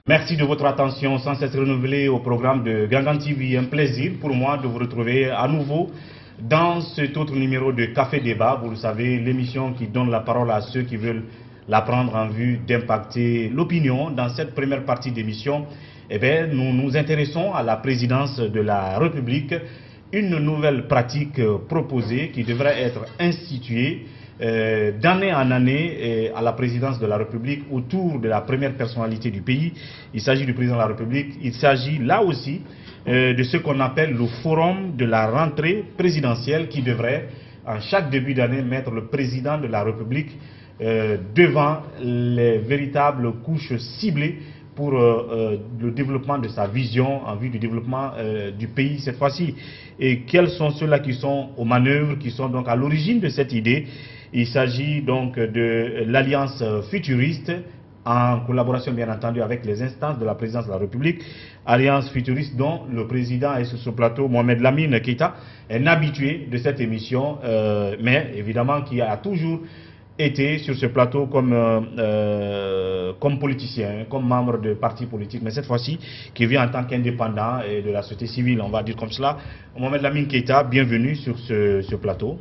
Merci de votre attention sans cesse renouvelée au programme de Gangan TV. Un plaisir pour moi de vous retrouver à nouveau dans cet autre numéro de Café Débat. Vous le savez, l'émission qui donne la parole à ceux qui veulent la prendre en vue d'impacter l'opinion. Dans cette première partie d'émission, nous nous intéressons à la présidence de la République, une nouvelle pratique proposée qui devrait être instituée d'année en année à la présidence de la République autour de la première personnalité du pays. Il s'agit du président de la République. Il s'agit là aussi de ce qu'on appelle le forum de la rentrée présidentielle qui devrait, en chaque début d'année, mettre le président de la République devant les véritables couches ciblées pour le développement de sa vision en vue du développement du pays cette fois-ci. Et quels sont ceux-là qui sont aux manœuvres, qui sont donc à l'origine de cette idée? Il s'agit donc de l'Alliance futuriste, en collaboration bien entendu avec les instances de la présidence de la République. Alliance futuriste dont le président est sur ce plateau, Mohamed Lamine Keïta, un habitué de cette émission, mais évidemment qui a toujours été sur ce plateau comme politicien, comme membre de parti politique, mais cette fois-ci qui vient en tant qu'indépendant et de la société civile, on va dire comme cela. Mohamed Lamine Keïta, bienvenue sur ce plateau.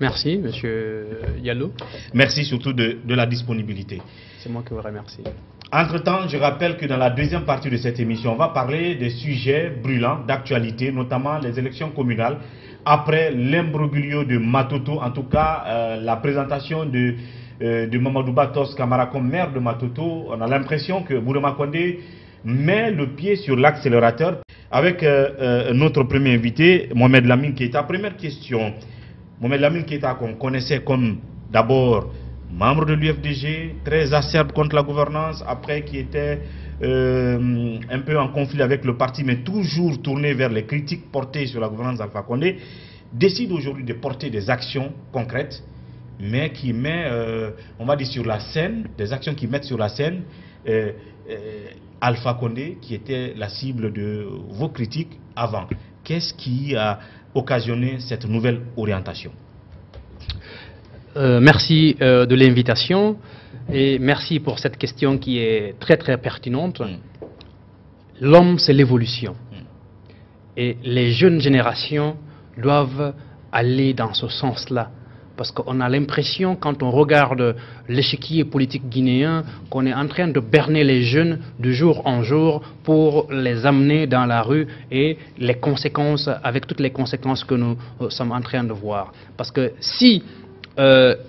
Merci, monsieur Diallo. Merci surtout de la disponibilité. C'est moi qui vous remercie. Entre-temps, je rappelle que dans la deuxième partie de cette émission, on va parler des sujets brûlants d'actualité, notamment les élections communales. Après l'imbroglio de Matoto, en tout cas la présentation de Mamadou Batos Camara comme maire de Matoto, on a l'impression que Bourama Condé met le pied sur l'accélérateur. Avec notre premier invité, Mohamed Lamine Keïta. Première question, Mohamed Lamine Keïta, qu'on connaissait comme d'abord membre de l'UFDG, très acerbe contre la gouvernance, après qui était un peu en conflit avec le parti, mais toujours tourné vers les critiques portées sur la gouvernance d'Alpha Condé, décide aujourd'hui de porter des actions concrètes, mais qui met, on va dire, sur la scène, des actions qui mettent sur la scène Alpha Condé, qui était la cible de vos critiques avant. Qu'est-ce qui a occasionné cette nouvelle orientation? Merci de l'invitation et merci pour cette question qui est très très pertinente. L'homme, c'est l'évolution. Et les jeunes générations doivent aller dans ce sens-là. Parce qu'on a l'impression, quand on regarde l'échiquier politique guinéen, qu'on est en train de berner les jeunes de jour en jour pour les amener dans la rue et les conséquences, avec toutes les conséquences que nous sommes en train de voir. Parce que si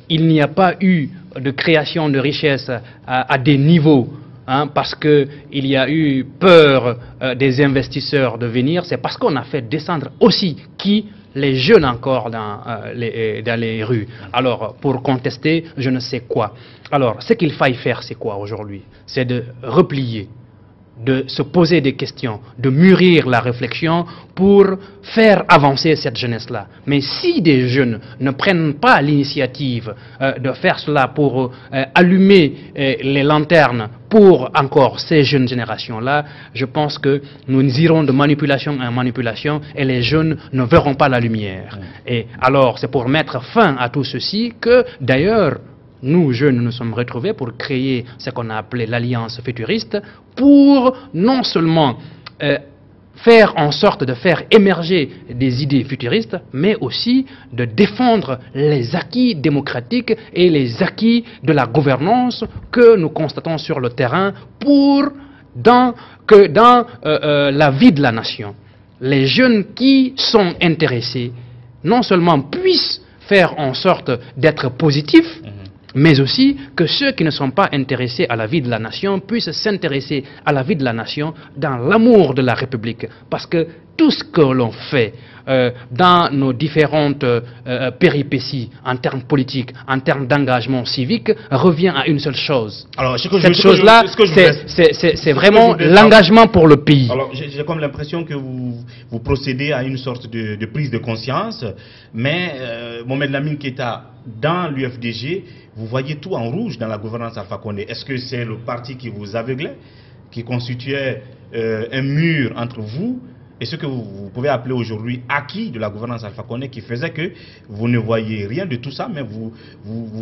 il n'y a pas eu de création de richesse à des niveaux, parce qu'il y a eu peur des investisseurs de venir, c'est parce qu'on a fait descendre aussi les jeunes encore dans les rues. Alors, pour contester, je ne sais quoi. Alors, ce qu'il faille faire, c'est quoi aujourd'hui? C'est de replier, de se poser des questions, de mûrir la réflexion pour faire avancer cette jeunesse-là. Mais si des jeunes ne prennent pas l'initiative de faire cela pour allumer les lanternes pour encore ces jeunes générations-là, je pense que nous irons de manipulation en manipulation et les jeunes ne verront pas la lumière. Et alors, c'est pour mettre fin à tout ceci que, d'ailleurs, nous, jeunes, nous sommes retrouvés pour créer ce qu'on a appelé l'Alliance futuriste pour non seulement faire en sorte de faire émerger des idées futuristes, mais aussi de défendre les acquis démocratiques et les acquis de la gouvernance que nous constatons sur le terrain pour que dans la vie de la nation, les jeunes qui sont intéressés non seulement puissent faire en sorte d'être positifs, mais aussi que ceux qui ne sont pas intéressés à la vie de la nation puissent s'intéresser à la vie de la nation dans l'amour de la République. Parce que tout ce que l'on fait dans nos différentes péripéties en termes politiques, en termes d'engagement civique, revient à une seule chose. Alors, cette chose-là, c'est vraiment l'engagement pour le pays. Alors, j'ai comme l'impression que vous procédez à une sorte de prise de conscience, mais Mohamed Lamine Keïta, dans l'UFDG, vous voyez tout en rouge dans la gouvernance Alpha Condé. Est-ce que c'est le parti qui vous aveuglait, qui constituait un mur entre vous et ce que vous pouvez appeler aujourd'hui acquis de la gouvernance Alpha Condé, qui faisait que vous ne voyez rien de tout ça, mais vous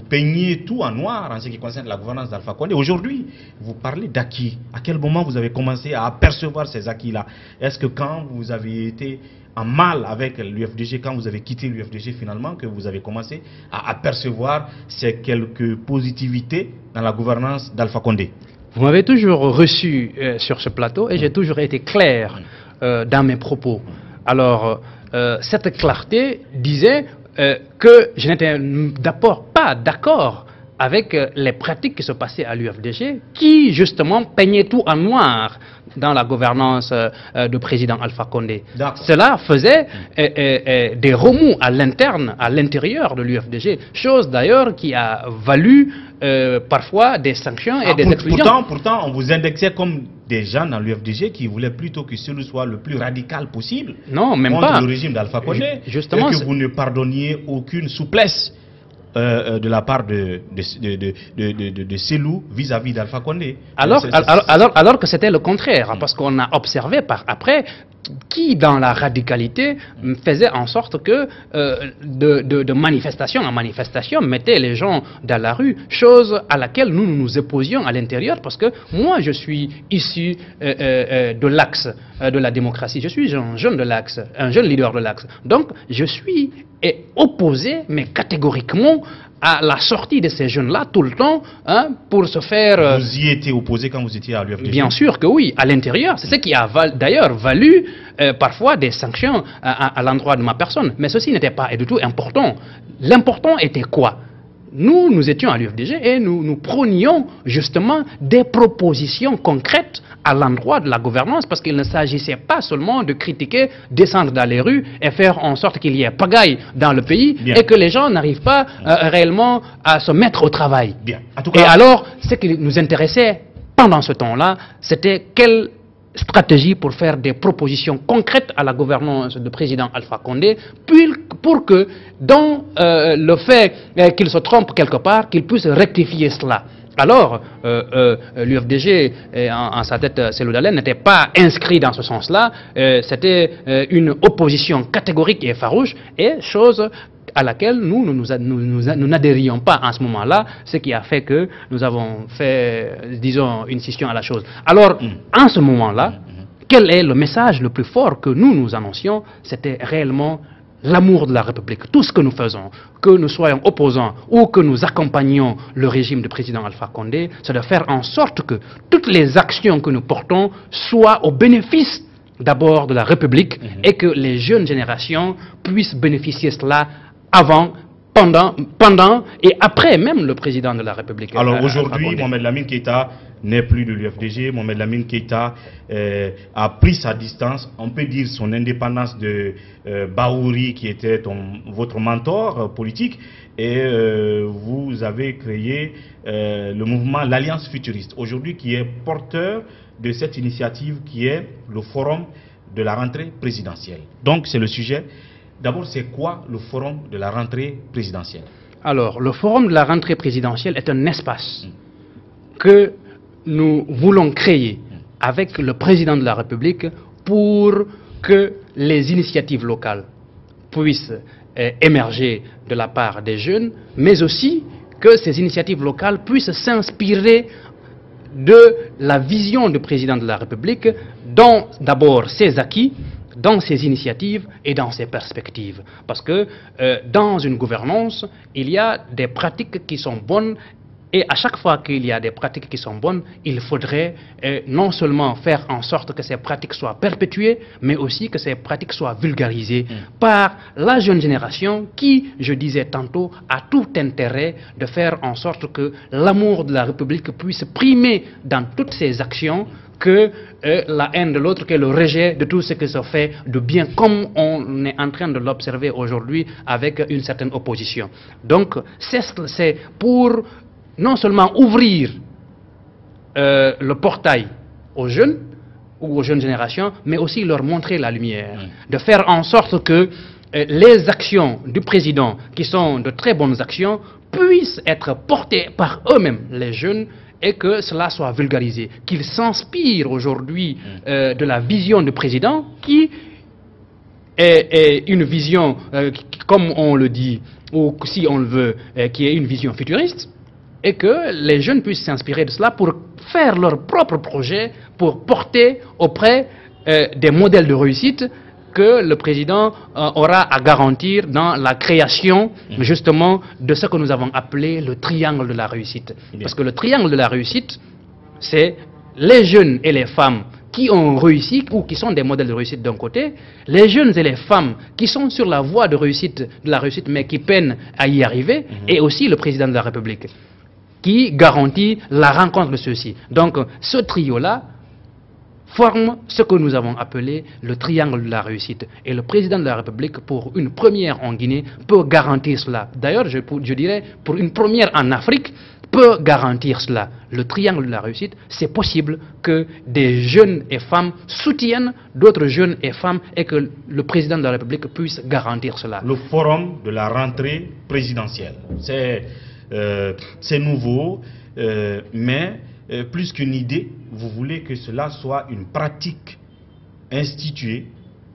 peignez tout en noir en ce qui concerne la gouvernance d'Alpha Condé. Aujourd'hui, vous parlez d'acquis. À quel moment vous avez commencé à apercevoir ces acquis-là? Est-ce que quand vous avez été en mal avec l'UFDG, quand vous avez quitté l'UFDG finalement, que vous avez commencé à apercevoir ces quelques positivités dans la gouvernance d'Alpha Condé? Vous m'avez toujours reçu sur ce plateau et j'ai toujours été clair dans mes propos. Alors, cette clarté disait que je n'étais d'abord pas d'accord avec les pratiques qui se passaient à l'UFDG, qui justement peignaient tout en noir dans la gouvernance du président Alpha Condé. Cela faisait des remous à l'interne, à l'intérieur de l'UFDG, chose d'ailleurs qui a valu parfois des sanctions et des exclusions. Pourtant, on vous indexait comme des gens dans l'UFDG qui voulaient plutôt que celui soit le plus radical possible contre le régime d'Alpha Condé, et que vous ne pardonniez aucune souplesse de la part de Cellou vis-à-vis d'Alpha Condé. Alors que c'était le contraire, parce qu'on a observé par après qui, dans la radicalité, faisait en sorte que de manifestation en manifestation, mettait les gens dans la rue, chose à laquelle nous nous opposions à l'intérieur, parce que moi, je suis issu de l'axe de la démocratie. Je suis un jeune de l'axe, un jeune leader de l'axe. Donc, je suis opposé, mais catégoriquement, à la sortie de ces jeunes-là tout le temps, hein, pour se faire... Vous y étiez opposé quand vous étiez à l'UFDG? Bien sûr que oui, à l'intérieur. C'est ce qui a d'ailleurs valu parfois des sanctions à l'endroit de ma personne. Mais ceci n'était pas du tout important. L'important était quoi? Nous étions à l'UFDG et nous prônions justement des propositions concrètes à l'endroit de la gouvernance, parce qu'il ne s'agissait pas seulement de critiquer, descendre dans les rues et faire en sorte qu'il y ait pagaille dans le pays et que les gens n'arrivent pas réellement à se mettre au travail. En tout cas, et alors, ce qui nous intéressait pendant ce temps-là, c'était quelle stratégie pour faire des propositions concrètes à la gouvernance du président Alpha Condé, pour que dans le fait qu'il se trompe quelque part, qu'il puisse rectifier cela. Alors, l'UFDG, en sa tête, Cellou Dalein, n'était pas inscrit dans ce sens-là. C'était une opposition catégorique et farouche, et chose à laquelle nous n'adhérions pas en ce moment-là, ce qui a fait que nous avons fait, disons, une scission à la chose. Alors, en ce moment-là, quel est le message le plus fort que nous annoncions? C'était réellement l'amour de la République. Tout ce que nous faisons, que nous soyons opposants ou que nous accompagnions le régime du président Alpha Condé, c'est de faire en sorte que toutes les actions que nous portons soient au bénéfice d'abord de la République et que les jeunes générations puissent bénéficier de cela avant, pendant et après même le président de la République. Alors aujourd'hui, Mohamed Lamine Keïta n'est plus de l'UFDG. Mohamed Lamine Keïta a pris sa distance, on peut dire son indépendance de Bahouri, qui était votre mentor politique, et vous avez créé le mouvement l'Alliance Futuriste, aujourd'hui qui est porteur de cette initiative qui est le forum de la rentrée présidentielle. Donc c'est le sujet. D'abord, c'est quoi le forum de la rentrée présidentielle? Alors, le forum de la rentrée présidentielle est un espace que nous voulons créer avec le président de la République pour que les initiatives locales puissent émerger de la part des jeunes, mais aussi que ces initiatives locales puissent s'inspirer de la vision du président de la République, dans d'abord ses acquis, dans ses initiatives et dans ses perspectives. Parce que dans une gouvernance, il y a des pratiques qui sont bonnes, et à chaque fois qu'il y a des pratiques qui sont bonnes, il faudrait non seulement faire en sorte que ces pratiques soient perpétuées, mais aussi que ces pratiques soient vulgarisées par la jeune génération qui, je disais tantôt, a tout intérêt de faire en sorte que l'amour de la République puisse primer dans toutes ses actions, que la haine de l'autre, que le rejet de tout ce qui se fait de bien, comme on est en train de l'observer aujourd'hui avec une certaine opposition. Donc, c'est pour non seulement ouvrir le portail aux jeunes ou aux jeunes générations, mais aussi leur montrer la lumière, de faire en sorte que les actions du président, qui sont de très bonnes actions, puissent être portées par eux-mêmes, les jeunes, et que cela soit vulgarisé, qu'ils s'inspirent aujourd'hui de la vision du président qui ait une vision, comme on le dit, ou si on le veut, qui ait une vision futuriste, et que les jeunes puissent s'inspirer de cela pour faire leur propre projet, pour porter auprès des modèles de réussite que le président aura à garantir dans la création justement de ce que nous avons appelé le triangle de la réussite. Parce que le triangle de la réussite, c'est les jeunes et les femmes qui ont réussi ou qui sont des modèles de réussite d'un côté, les jeunes et les femmes qui sont sur la voie de la réussite mais qui peinent à y arriver, et aussi le président de la République qui garantit la rencontre de ceux-ci. Donc ce trio-là forme ce que nous avons appelé le triangle de la réussite. Et le président de la République, pour une première en Guinée, peut garantir cela. D'ailleurs, je dirais, pour une première en Afrique, peut garantir cela. Le triangle de la réussite, c'est possible que des jeunes et femmes soutiennent d'autres jeunes et femmes et que le président de la République puisse garantir cela. Le forum de la rentrée présidentielle, c'est nouveau, mais plus qu'une idée, vous voulez que cela soit une pratique instituée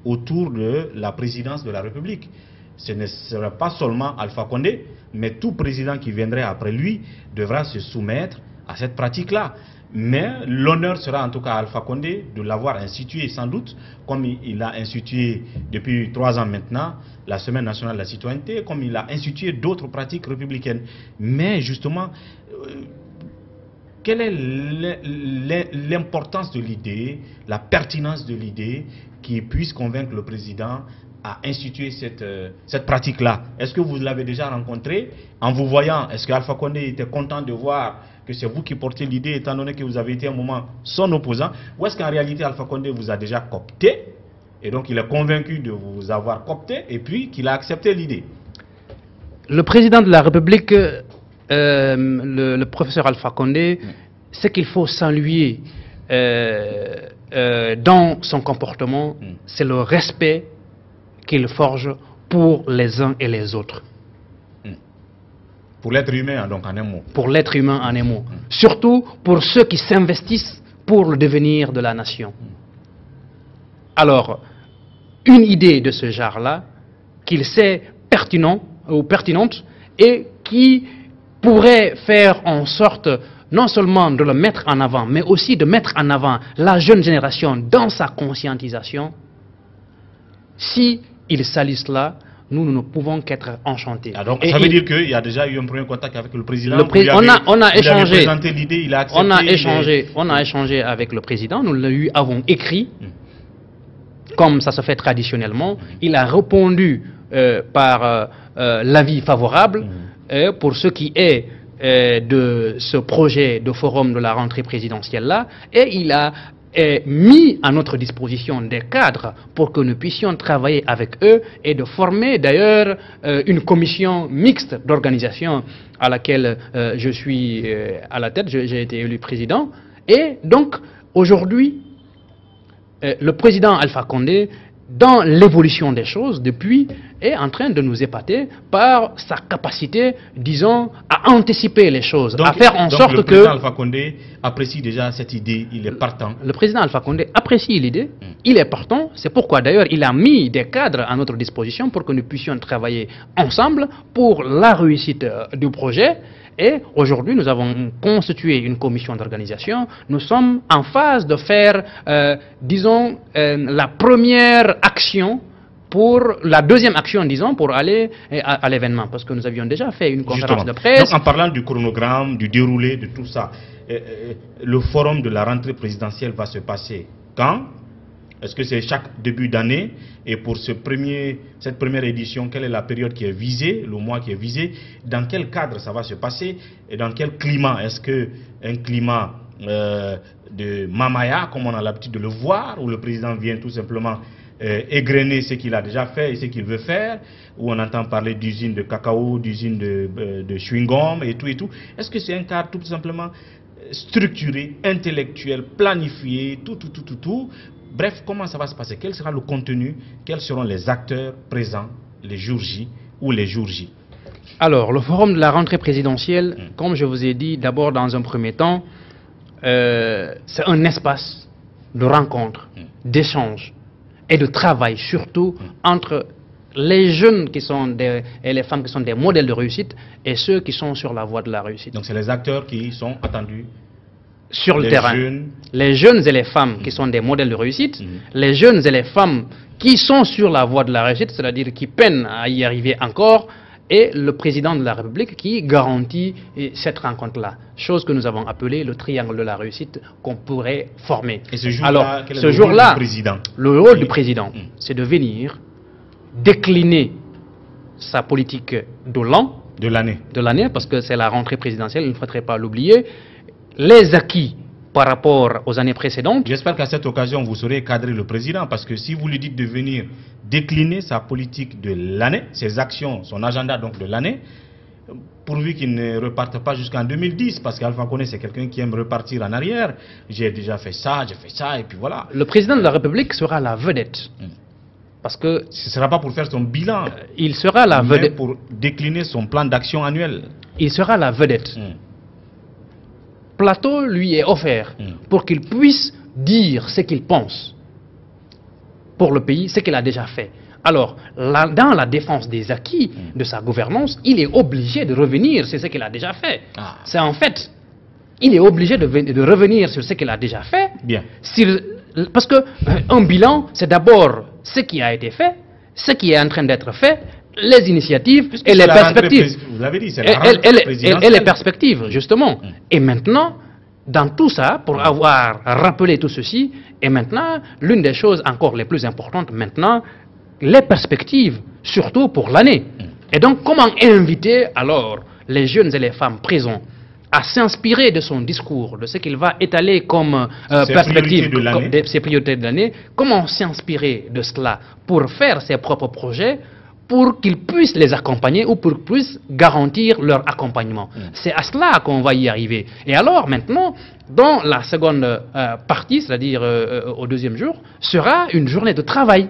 autour de la présidence de la République. Ce ne sera pas seulement Alpha Condé, mais tout président qui viendrait après lui devra se soumettre à cette pratique-là. Mais l'honneur sera en tout cas à Alpha Condé de l'avoir institué, sans doute, comme il a institué depuis 3 ans maintenant la Semaine nationale de la citoyenneté, comme il a institué d'autres pratiques républicaines. Mais justement, quelle est l'importance de l'idée, la pertinence de l'idée qui puisse convaincre le président à instituer cette pratique-là? Est-ce que vous l'avez déjà rencontré? En vous voyant, est-ce qu'Alpha Condé était content de voir que c'est vous qui portez l'idée, étant donné que vous avez été un moment son opposant? Ou est-ce qu'en réalité, Alpha Condé vous a déjà coopté, et donc il est convaincu de vous avoir coopté, et puis qu'il a accepté l'idée? Le président de la République, le professeur Alpha Condé, ce qu'il faut saluer dans son comportement, c'est le respect qu'il forge pour les uns et les autres. Pour l'être humain, donc, en un mot. Pour l'être humain, en un mot. Surtout pour ceux qui s'investissent pour le devenir de la nation. Alors, une idée de ce genre-là, qu'il sait pertinente et qui pourrait faire en sorte non seulement de le mettre en avant, mais aussi de mettre en avant la jeune génération dans sa conscientisation. Si il salue cela, nous ne pouvons qu'être enchantés. Ah, donc, ça veut dire qu'il y a déjà eu un premier contact avec le président. On a échangé. Présenté l'idée, il a accepté. On a échangé avec le président. Nous lui avons écrit, comme ça se fait traditionnellement. Il a répondu par l'avis favorable pour ce qui est de ce projet de forum de la rentrée présidentielle-là, et il a mis à notre disposition des cadres pour que nous puissions travailler avec eux et de former d'ailleurs une commission mixte d'organisation à laquelle je suis à la tête, j'ai été élu président. Et donc aujourd'hui, le président Alpha Condé, dans l'évolution des choses depuis, est en train de nous épater par sa capacité, disons, à anticiper les choses, à faire en sorte que... Le président Alpha Condé apprécie déjà cette idée, il est partant. Le président Alpha Condé apprécie l'idée, il est partant, c'est pourquoi d'ailleurs il a mis des cadres à notre disposition pour que nous puissions travailler ensemble pour la réussite du projet. Et aujourd'hui, nous avons constitué une commission d'organisation. Nous sommes en phase de faire, disons, la première action pour la deuxième action, disons, pour aller à l'événement. Parce que nous avions déjà fait une conférence de presse. Donc, en parlant du chronogramme, du déroulé, de tout ça, le forum de la rentrée présidentielle va se passer quand? Est-ce que c'est chaque début d'année? Et pour cette première édition, quelle est la période qui est visée, le mois qui est visé? Dans quel cadre ça va se passer? Et dans quel climat? Est-ce qu'un climat de mamaya, comme on a l'habitude de le voir, où le président vient tout simplement égrener ce qu'il a déjà fait et ce qu'il veut faire, où on entend parler d'usines de cacao, d'usines de chewing-gum et tout et tout? Est-ce que c'est un cadre tout simplement structuré, intellectuel, planifié, tout? Bref, comment ça va se passer? Quel sera le contenu? Quels seront les acteurs présents les jours J ou les jours J? Alors, le forum de la rentrée présidentielle, comme je vous ai dit, d'abord dans un premier temps, c'est un espace de rencontre, d'échange, et de travail surtout entre les jeunes qui sont et les femmes qui sont des modèles de réussite et ceux qui sont sur la voie de la réussite. Donc c'est les acteurs qui sont attendus sur le terrain. Les jeunes et les femmes qui sont des modèles de réussite, les jeunes et les femmes qui sont sur la voie de la réussite, c'est-à-dire qui peinent à y arriver encore, et le président de la République qui garantit cette rencontre-là. Chose que nous avons appelée le triangle de la réussite qu'on pourrait former. Et ce jour-là, le rôle du président, c'est de venir décliner sa politique de l'année, parce que c'est la rentrée présidentielle, il ne faudrait pas l'oublier, les acquis par rapport aux années précédentes. J'espère qu'à cette occasion, vous saurez cadrer le président, parce que si vous lui dites de venir décliner sa politique de l'année, ses actions, son agenda donc de l'année, pourvu qu'il ne reparte pas jusqu'en 2010, parce qu'Alpha Condé, c'est quelqu'un qui aime repartir en arrière. J'ai déjà fait ça, j'ai fait ça, et puis voilà. Le président de la République sera la vedette. Parce que ce ne sera pas pour faire son bilan, il sera la vedette, mais pour décliner son plan d'action annuel. Il sera la vedette. Plateau lui est offert pour qu'il puisse dire ce qu'il pense pour le pays, ce qu'il a déjà fait. Alors, dans la défense des acquis de sa gouvernance, il est obligé de revenir sur ce qu'il a déjà fait. C'est en fait, il est obligé de revenir sur ce qu'il a déjà fait. Bien. Parce qu'un bilan, c'est d'abord ce qui a été fait, ce qui est en train d'être fait, les initiatives et les perspectives. Vous l'avez dit, c'est et les perspectives, justement. Et maintenant, dans tout ça, pour avoir rappelé tout ceci, et maintenant, l'une des choses encore les plus importantes maintenant, les perspectives, surtout pour l'année. Et donc, comment inviter alors les jeunes et les femmes présents à s'inspirer de son discours, de ce qu'il va étaler comme perspective, ses priorités de l'année, comment s'inspirer de cela pour faire ses propres projets, pour qu'ils puissent les accompagner ou pour qu'ils puissent garantir leur accompagnement. C'est à cela qu'on va y arriver. Et alors maintenant, dans la seconde partie, c'est-à-dire au deuxième jour, sera une journée de travail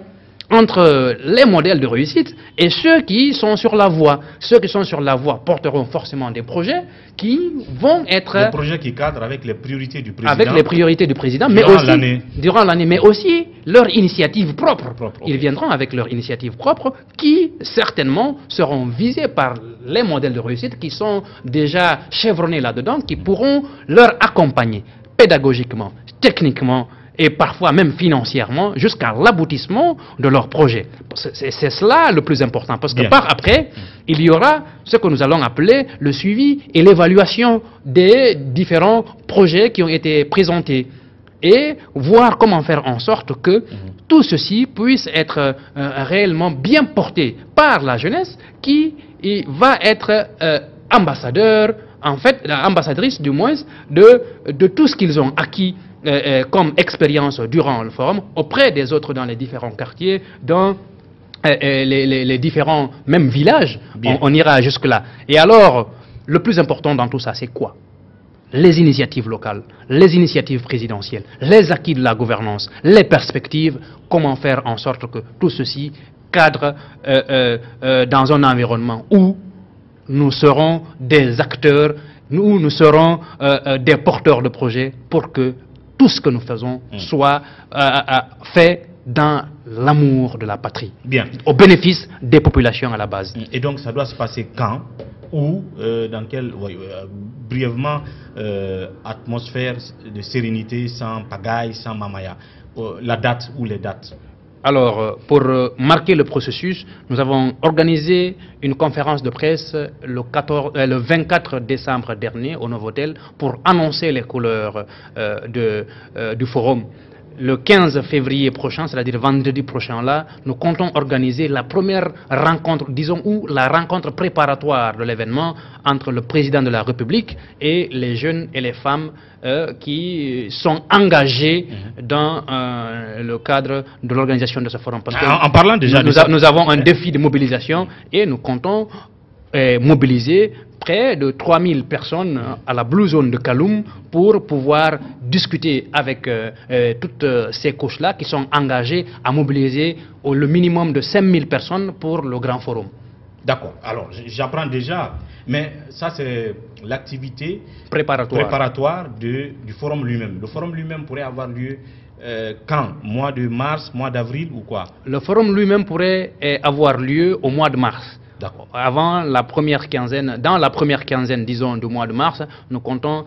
entre les modèles de réussite et ceux qui sont sur la voie. Ceux qui sont sur la voie porteront forcément des projets qui vont être... Des projets qui cadrent avec les priorités du président. Avec les priorités du président, mais aussi durant l'année, mais aussi leur initiative propre. Ils viendront avec leur initiative propre qui, certainement, seront visés par les modèles de réussite qui sont déjà chevronnés là-dedans, qui pourront leur accompagner pédagogiquement, techniquement, et parfois même financièrement, jusqu'à l'aboutissement de leur projet. C'est cela le plus important, parce que par après, il y aura ce que nous allons appeler le suivi et l'évaluation des différents projets qui ont été présentés, et voir comment faire en sorte que tout ceci puisse être réellement bien porté par la jeunesse, qui va être ambassadeur, en fait, ambassadrice du moins, de tout ce qu'ils ont acquis comme expérience durant le forum, auprès des autres dans les différents quartiers, dans les différents même villages. On ira jusque-là. Et alors, le plus important dans tout ça, c'est quoi? Les initiatives locales, les initiatives présidentielles, les acquis de la gouvernance, les perspectives, comment faire en sorte que tout ceci cadre dans un environnement où nous serons des acteurs, nous serons des porteurs de projets pour que tout ce que nous faisons soit fait dans l'amour de la patrie, au bénéfice des populations à la base. Et donc ça doit se passer quand, ou dans quelle, brièvement, atmosphère de sérénité, sans pagaille, sans mamaya, la date ou les dates? Alors, pour marquer le processus, nous avons organisé une conférence de presse le 24 décembre dernier au Novotel pour annoncer les couleurs du forum. Le 15 février prochain, c'est-à-dire vendredi prochain là, nous comptons organiser la première rencontre, disons, ou la rencontre préparatoire de l'événement entre le président de la République et les jeunes et les femmes qui sont engagés dans le cadre de l'organisation de ce forum. Parce que en parlant déjà nous avons un défi de mobilisation et nous comptons mobiliser près de 3000 personnes à la Blue Zone de Kaloum pour pouvoir discuter avec toutes ces couches-là qui sont engagées à mobiliser le minimum de 5000 personnes pour le grand forum. D'accord. Alors, j'apprends déjà Mais ça, c'est l'activité préparatoire du forum lui-même. Le forum lui-même pourrait avoir lieu quand? Mois de mars, mois d'avril ou quoi? Le forum lui-même pourrait avoir lieu au mois de mars. Avant la première quinzaine, dans la première quinzaine, disons, du mois de mars, nous comptons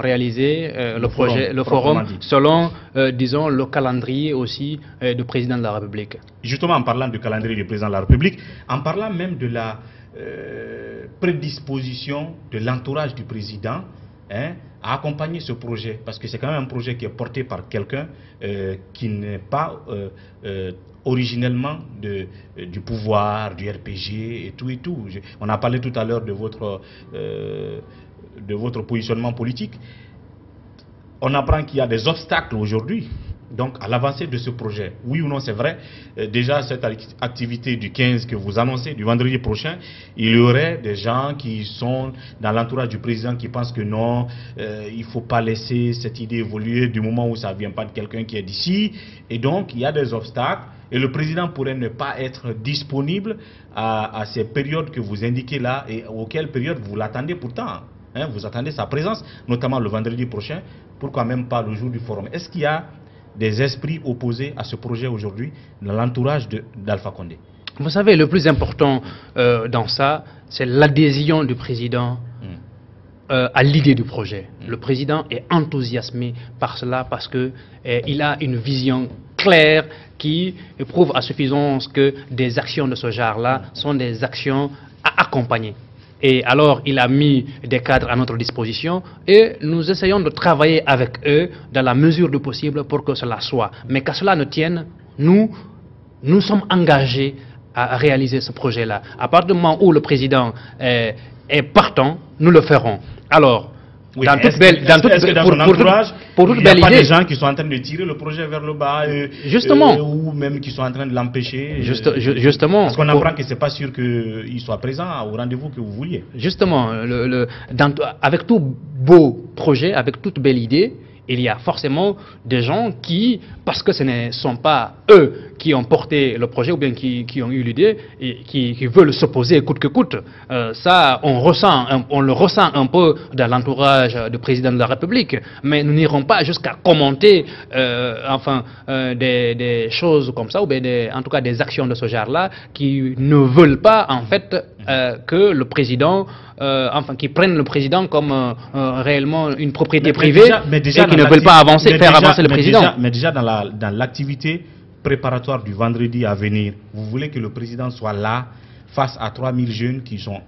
réaliser le forum selon, disons, le calendrier aussi du président de la République. Justement, en parlant du calendrier du président de la République, en parlant même de la prédisposition de l'entourage du président, hein, à accompagner ce projet, parce que c'est quand même un projet qui est porté par quelqu'un qui n'est pas originellement du pouvoir, du RPG et tout et tout. On a parlé tout à l'heure de votre positionnement politique. On apprend qu'il y a des obstacles aujourd'hui, donc à l'avancée de ce projet. Oui ou non, c'est vrai. Déjà, cette activité du 15 que vous annoncez, du vendredi prochain, il y aurait des gens qui sont dans l'entourage du président qui pensent que non, il ne faut pas laisser cette idée évoluer du moment où ça ne vient pas de quelqu'un qui est d'ici. Et donc, il y a des obstacles. Et le président pourrait ne pas être disponible à ces périodes que vous indiquez là et auxquelles périodes vous l'attendez pourtant. Hein, vous attendez sa présence, notamment le vendredi prochain. Pourquoi même pas le jour du forum? Est-ce qu'il y a des esprits opposés à ce projet aujourd'hui dans l'entourage d'Alpha Condé? Vous savez, le plus important dans ça, c'est l'adhésion du président à l'idée du projet. Le président est enthousiasmé par cela parce qu'il a une vision claire qui prouve à suffisance que des actions de ce genre-là sont des actions à accompagner. Et alors, il a mis des cadres à notre disposition et nous essayons de travailler avec eux dans la mesure du possible pour que cela soit. Mais qu'à cela ne tienne, nous sommes engagés à réaliser ce projet-là. À partir du moment où le président est partant, nous le ferons. Alors, oui, dans toute belle idée, il n'y a pas des gens qui sont en train de tirer le projet vers le bas ou même qui sont en train de l'empêcher justement. Parce qu'on apprend que ce n'est pas sûr qu'il soit présent au rendez-vous que vous vouliez. Justement, avec tout beau projet, avec toute belle idée, il y a forcément des gens qui, parce que ce ne sont pas eux qui ont porté le projet ou bien qui ont eu l'idée et qui veulent s'opposer coûte que coûte. Ça, on le ressent un peu dans l'entourage du président de la République. Mais nous n'irons pas jusqu'à commenter des choses comme ça, ou bien en tout cas des actions de ce genre-là qui ne veulent pas en fait que le président, qui prennent le président comme réellement une propriété privée et qui ne veulent pas faire avancer le président. Mais déjà dans l'activité préparatoire du vendredi à venir, vous voulez que le président soit là face à 3000 jeunes qui sont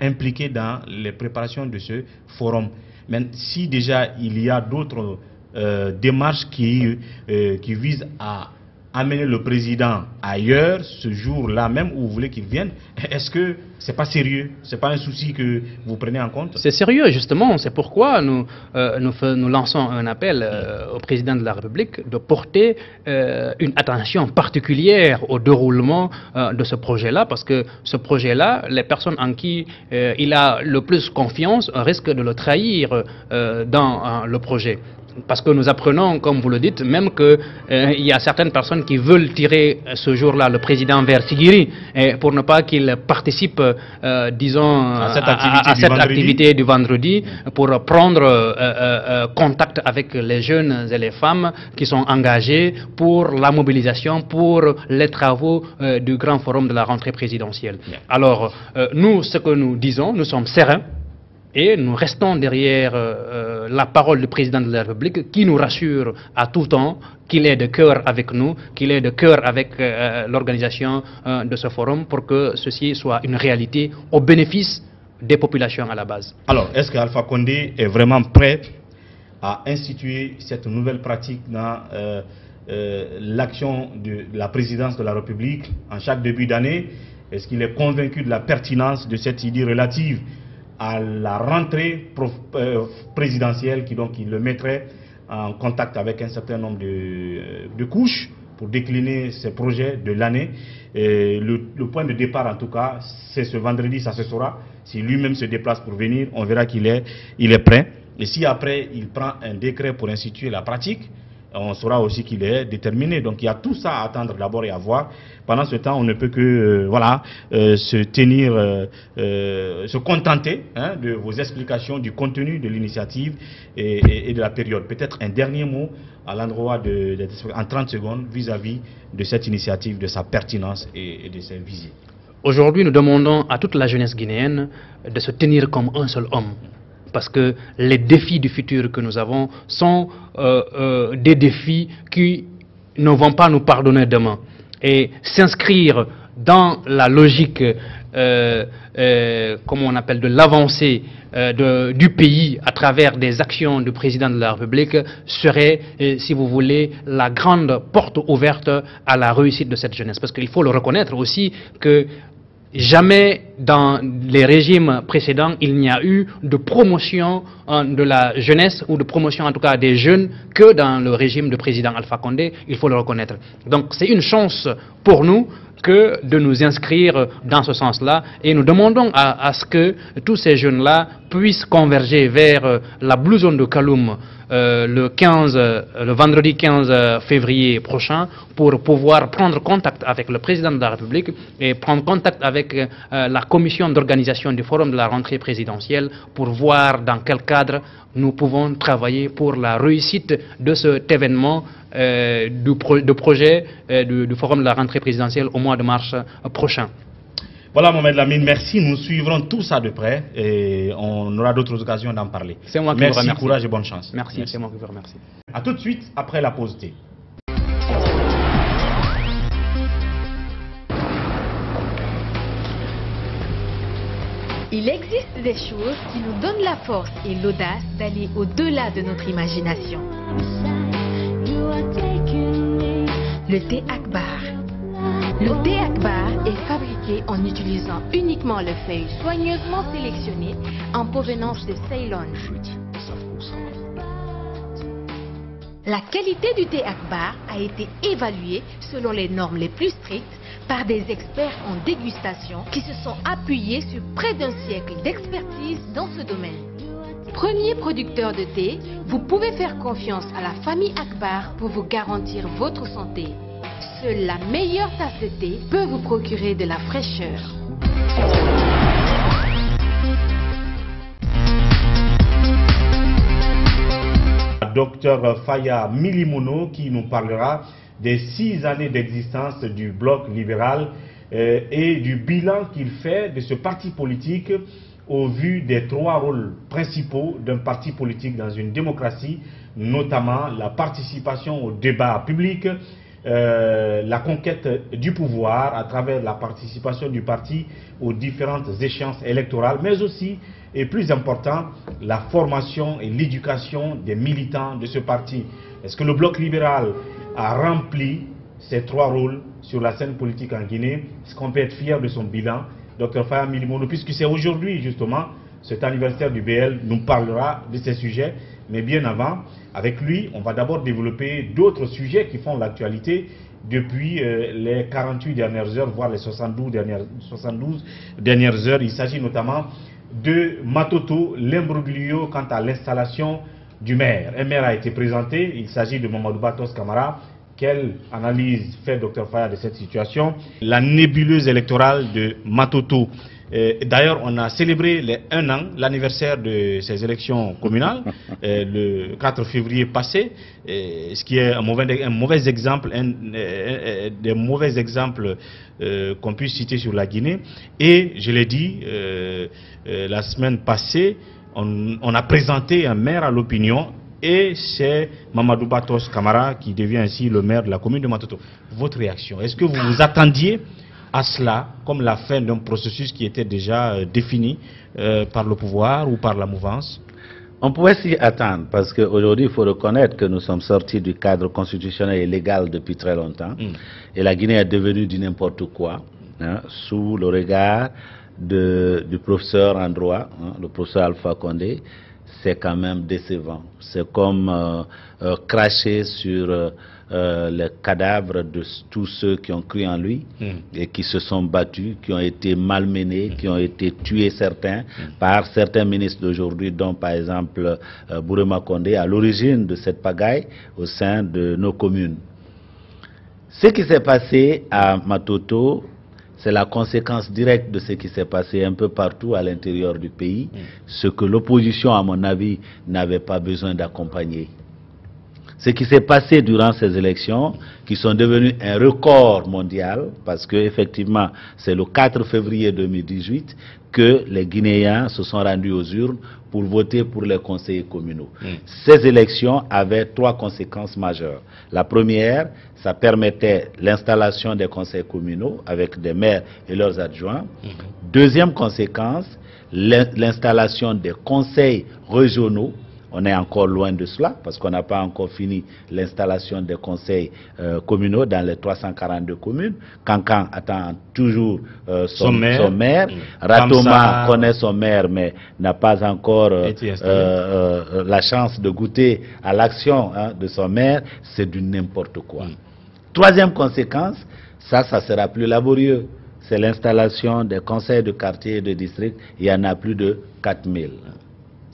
impliqués dans les préparations de ce forum. Mais si déjà il y a d'autres démarches qui visent à amener le président ailleurs, ce jour-là même où vous voulez qu'il vienne, est-ce que c'est pas sérieux? C'est pas un souci que vous prenez en compte? C'est sérieux, justement. C'est pourquoi nous lançons un appel au président de la République de porter une attention particulière au déroulement de ce projet-là, parce que ce projet-là, les personnes en qui il a le plus confiance risquent de le trahir dans le projet. Parce que nous apprenons, comme vous le dites, même qu'il y a certaines personnes qui veulent tirer ce jour-là le président vers Sigiri pour ne pas qu'il participe, disons, à cette activité du vendredi, pour prendre contact avec les jeunes et les femmes qui sont engagés pour la mobilisation, pour les travaux du grand forum de la rentrée présidentielle. Alors, nous, ce que nous disons, nous sommes sereins. Et nous restons derrière la parole du président de la République qui nous rassure à tout temps qu'il est de cœur avec nous, qu'il est de cœur avec l'organisation de ce forum pour que ceci soit une réalité au bénéfice des populations à la base. Alors, est-ce qu'Alpha Condé est vraiment prêt à instituer cette nouvelle pratique dans l'action de la présidence de la République en chaque début d'année? Est-ce qu'il est convaincu de la pertinence de cette idée relative à la rentrée présidentielle qui le mettrait en contact avec un certain nombre de couches pour décliner ses projets de l'année? Le point de départ en tout cas, c'est ce vendredi, ça se saura. Si lui-même se déplace pour venir, on verra qu'il est prêt. Et si après il prend un décret pour instituer la pratique, on saura aussi qu'il est déterminé. Donc il y a tout ça à attendre d'abord et à voir. Pendant ce temps, on ne peut que se contenter de vos explications du contenu de l'initiative et de la période. Peut-être un dernier mot à l'endroit en 30 secondes vis-à-vis de cette initiative, de sa pertinence et de ses visées. Aujourd'hui, nous demandons à toute la jeunesse guinéenne de se tenir comme un seul homme. Parce que les défis du futur que nous avons sont des défis qui ne vont pas nous pardonner demain. Et s'inscrire dans la logique, comment on appelle, de l'avancée du pays à travers des actions du président de la République serait, si vous voulez, la grande porte ouverte à la réussite de cette jeunesse. Parce qu'il faut le reconnaître aussi que jamais dans les régimes précédents, il n'y a eu de promotion de la jeunesse ou de promotion en tout cas des jeunes que dans le régime du président Alpha Condé, il faut le reconnaître. Donc c'est une chance pour nous que de nous inscrire dans ce sens-là et nous demandons à ce que tous ces jeunes-là puissent converger vers la Blue Zone de Kaloum le vendredi 15 février prochain pour pouvoir prendre contact avec le président de la République et prendre contact avec la commission d'organisation du forum de la rentrée présidentielle pour voir dans quel cadre nous pouvons travailler pour la réussite de cet événement du projet du forum de la rentrée présidentielle au mois de mars prochain. Voilà Mohamed Lamine, merci. Nous suivrons tout ça de près et on aura d'autres occasions d'en parler. C'est moi qui vous remercie. Merci, courage et bonne chance. Merci. C'est moi qui vous remercie. A tout de suite après la pause thé. Il existe des choses qui nous donnent la force et l'audace d'aller au-delà de notre imagination. Le thé Akbar. Le thé Akbar est fabriqué en utilisant uniquement les feuilles soigneusement sélectionnées en provenance de Ceylon. La qualité du thé Akbar a été évaluée selon les normes les plus strictes par des experts en dégustation qui se sont appuyés sur près d'un siècle d'expertise dans ce domaine. Premier producteur de thé, vous pouvez faire confiance à la famille Akbar pour vous garantir votre santé. Seule la meilleure tasse de thé peut vous procurer de la fraîcheur. Docteur Faya Milimono qui nous parlera des 6 années d'existence du bloc libéral et du bilan qu'il fait de ce parti politique au vu des 3 rôles principaux d'un parti politique dans une démocratie, notamment la participation au débat public, la conquête du pouvoir à travers la participation du parti aux différentes échéances électorales, mais aussi, et plus important, la formation et l'éducation des militants de ce parti. Est-ce que le bloc libéral a rempli ces 3 rôles sur la scène politique en Guinée? Est-ce qu'on peut être fier de son bilan? Dr Faya Milimono, puisque c'est aujourd'hui justement cet anniversaire du BL, nous parlera de ces sujets, mais bien avant, avec lui, on va d'abord développer d'autres sujets qui font l'actualité depuis les 48 dernières heures, voire les 72 dernières heures. Il s'agit notamment de Matoto, l'imbroglio quant à l'installation du maire. Un maire a été présenté, il s'agit de Mamadou Batos Camara. Quelle analyse fait Dr Faya de cette situation? La nébuleuse électorale de Matoto. D'ailleurs, on a célébré les 1 an, l'anniversaire de ces élections communales, le 4 février passé, ce qui est un mauvais exemple, des mauvais exemples qu'on puisse citer sur la Guinée. Et je l'ai dit, la semaine passée, on a présenté un maire à l'opinion, et c'est Mamadou Batos Camara qui devient ainsi le maire de la commune de Matoto. Votre réaction, est-ce que vous vous attendiez à cela comme la fin d'un processus qui était déjà défini par le pouvoir ou par la mouvance? On pouvait s'y attendre parce qu'aujourd'hui il faut reconnaître que nous sommes sortis du cadre constitutionnel et légal depuis très longtemps et la Guinée est devenue du n'importe quoi sous le regard du professeur en droit, le professeur Alpha Condé. c'est quand même décevant. C'est comme cracher sur les cadavres de tous ceux qui ont cru en lui et qui se sont battus, qui ont été malmenés, qui ont été tués certains par certains ministres d'aujourd'hui, dont par exemple Bourema Condé, à l'origine de cette pagaille au sein de nos communes. Ce qui s'est passé à Matoto, c'est la conséquence directe de ce qui s'est passé un peu partout à l'intérieur du pays, ce que l'opposition, à mon avis, n'avait pas besoin d'accompagner. Ce qui s'est passé durant ces élections, qui sont devenues un record mondial, parce que effectivement, c'est le 4 février 2018 que les Guinéens se sont rendus aux urnes pour voter pour les conseillers communaux. Ces élections avaient 3 conséquences majeures. La première, ça permettait l'installation des conseils communaux avec des maires et leurs adjoints. Deuxième conséquence, l'installation des conseils régionaux. On est encore loin de cela parce qu'on n'a pas encore fini l'installation des conseils communaux dans les 342 communes. Cancan attend toujours son maire. Ratoma connaît son maire mais n'a pas encore la chance de goûter à l'action de son maire. C'est du n'importe quoi. Troisième conséquence, ça sera plus laborieux. C'est l'installation des conseils de quartier et de district. Il y en a plus de 4000.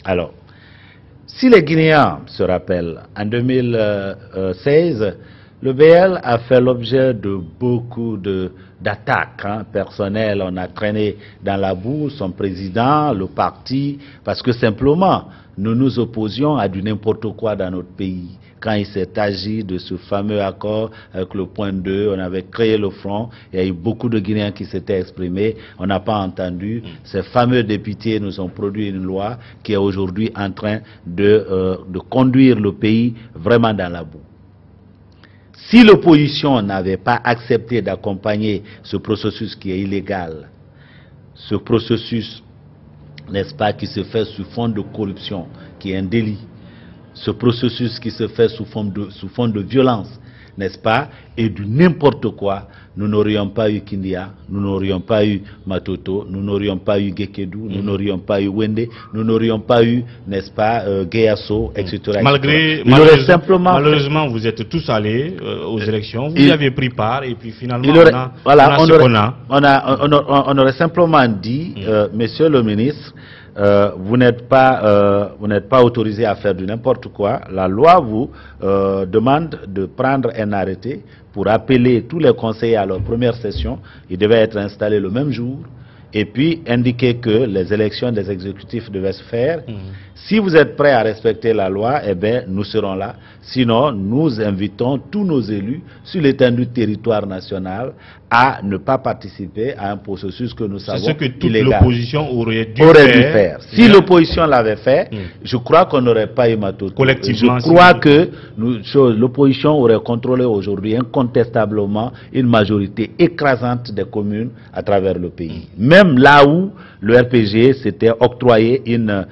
Alors, si les Guinéens se rappellent, en 2016, le BL a fait l'objet de beaucoup d'attaques personnelles. On a traîné dans la boue son président, le parti, parce que simplement, nous nous opposions à du n'importe quoi dans notre pays. Quand il s'est agi de ce fameux accord avec le point 2, on avait créé le front, il y a eu beaucoup de Guinéens qui s'étaient exprimés, on n'a pas entendu. Ces fameux députés nous ont produit une loi qui est aujourd'hui en train de conduire le pays vraiment dans la boue. Si l'opposition n'avait pas accepté d'accompagner ce processus qui est illégal, ce processus, n'est-ce pas, qui se fait sous fond de corruption, qui est un délit, ce processus qui se fait sous fond de violence, n'est-ce pas, et du n'importe quoi, nous n'aurions pas eu Kindia, nous n'aurions pas eu Matoto, nous n'aurions pas eu Gekedou, nous n'aurions pas eu Wende, nous n'aurions pas eu, n'est-ce pas, Guéasso, etc. Malheureusement, vous êtes tous allés aux élections, vous y avez pris part, et puis finalement, on aurait simplement dit, monsieur le ministre, vous n'êtes pas autorisé à faire du n'importe quoi. La loi vous demande de prendre un arrêté pour appeler tous les conseillers à leur première session. Ils devaient être installés le même jour. Et puis indiquer que les élections des exécutifs devaient se faire. Si vous êtes prêts à respecter la loi, eh bien, nous serons là. Sinon, nous invitons tous nos élus sur l'étendue du territoire national à ne pas participer à un processus que nous savons illégal. C'est ce que toute l'opposition aurait dû faire. Si l'opposition l'avait fait, je crois qu'on n'aurait pas eu Matoto. Collectivement, je crois que l'opposition aurait contrôlé aujourd'hui incontestablement une majorité écrasante des communes à travers le pays. Même là où le RPG s'était octroyé une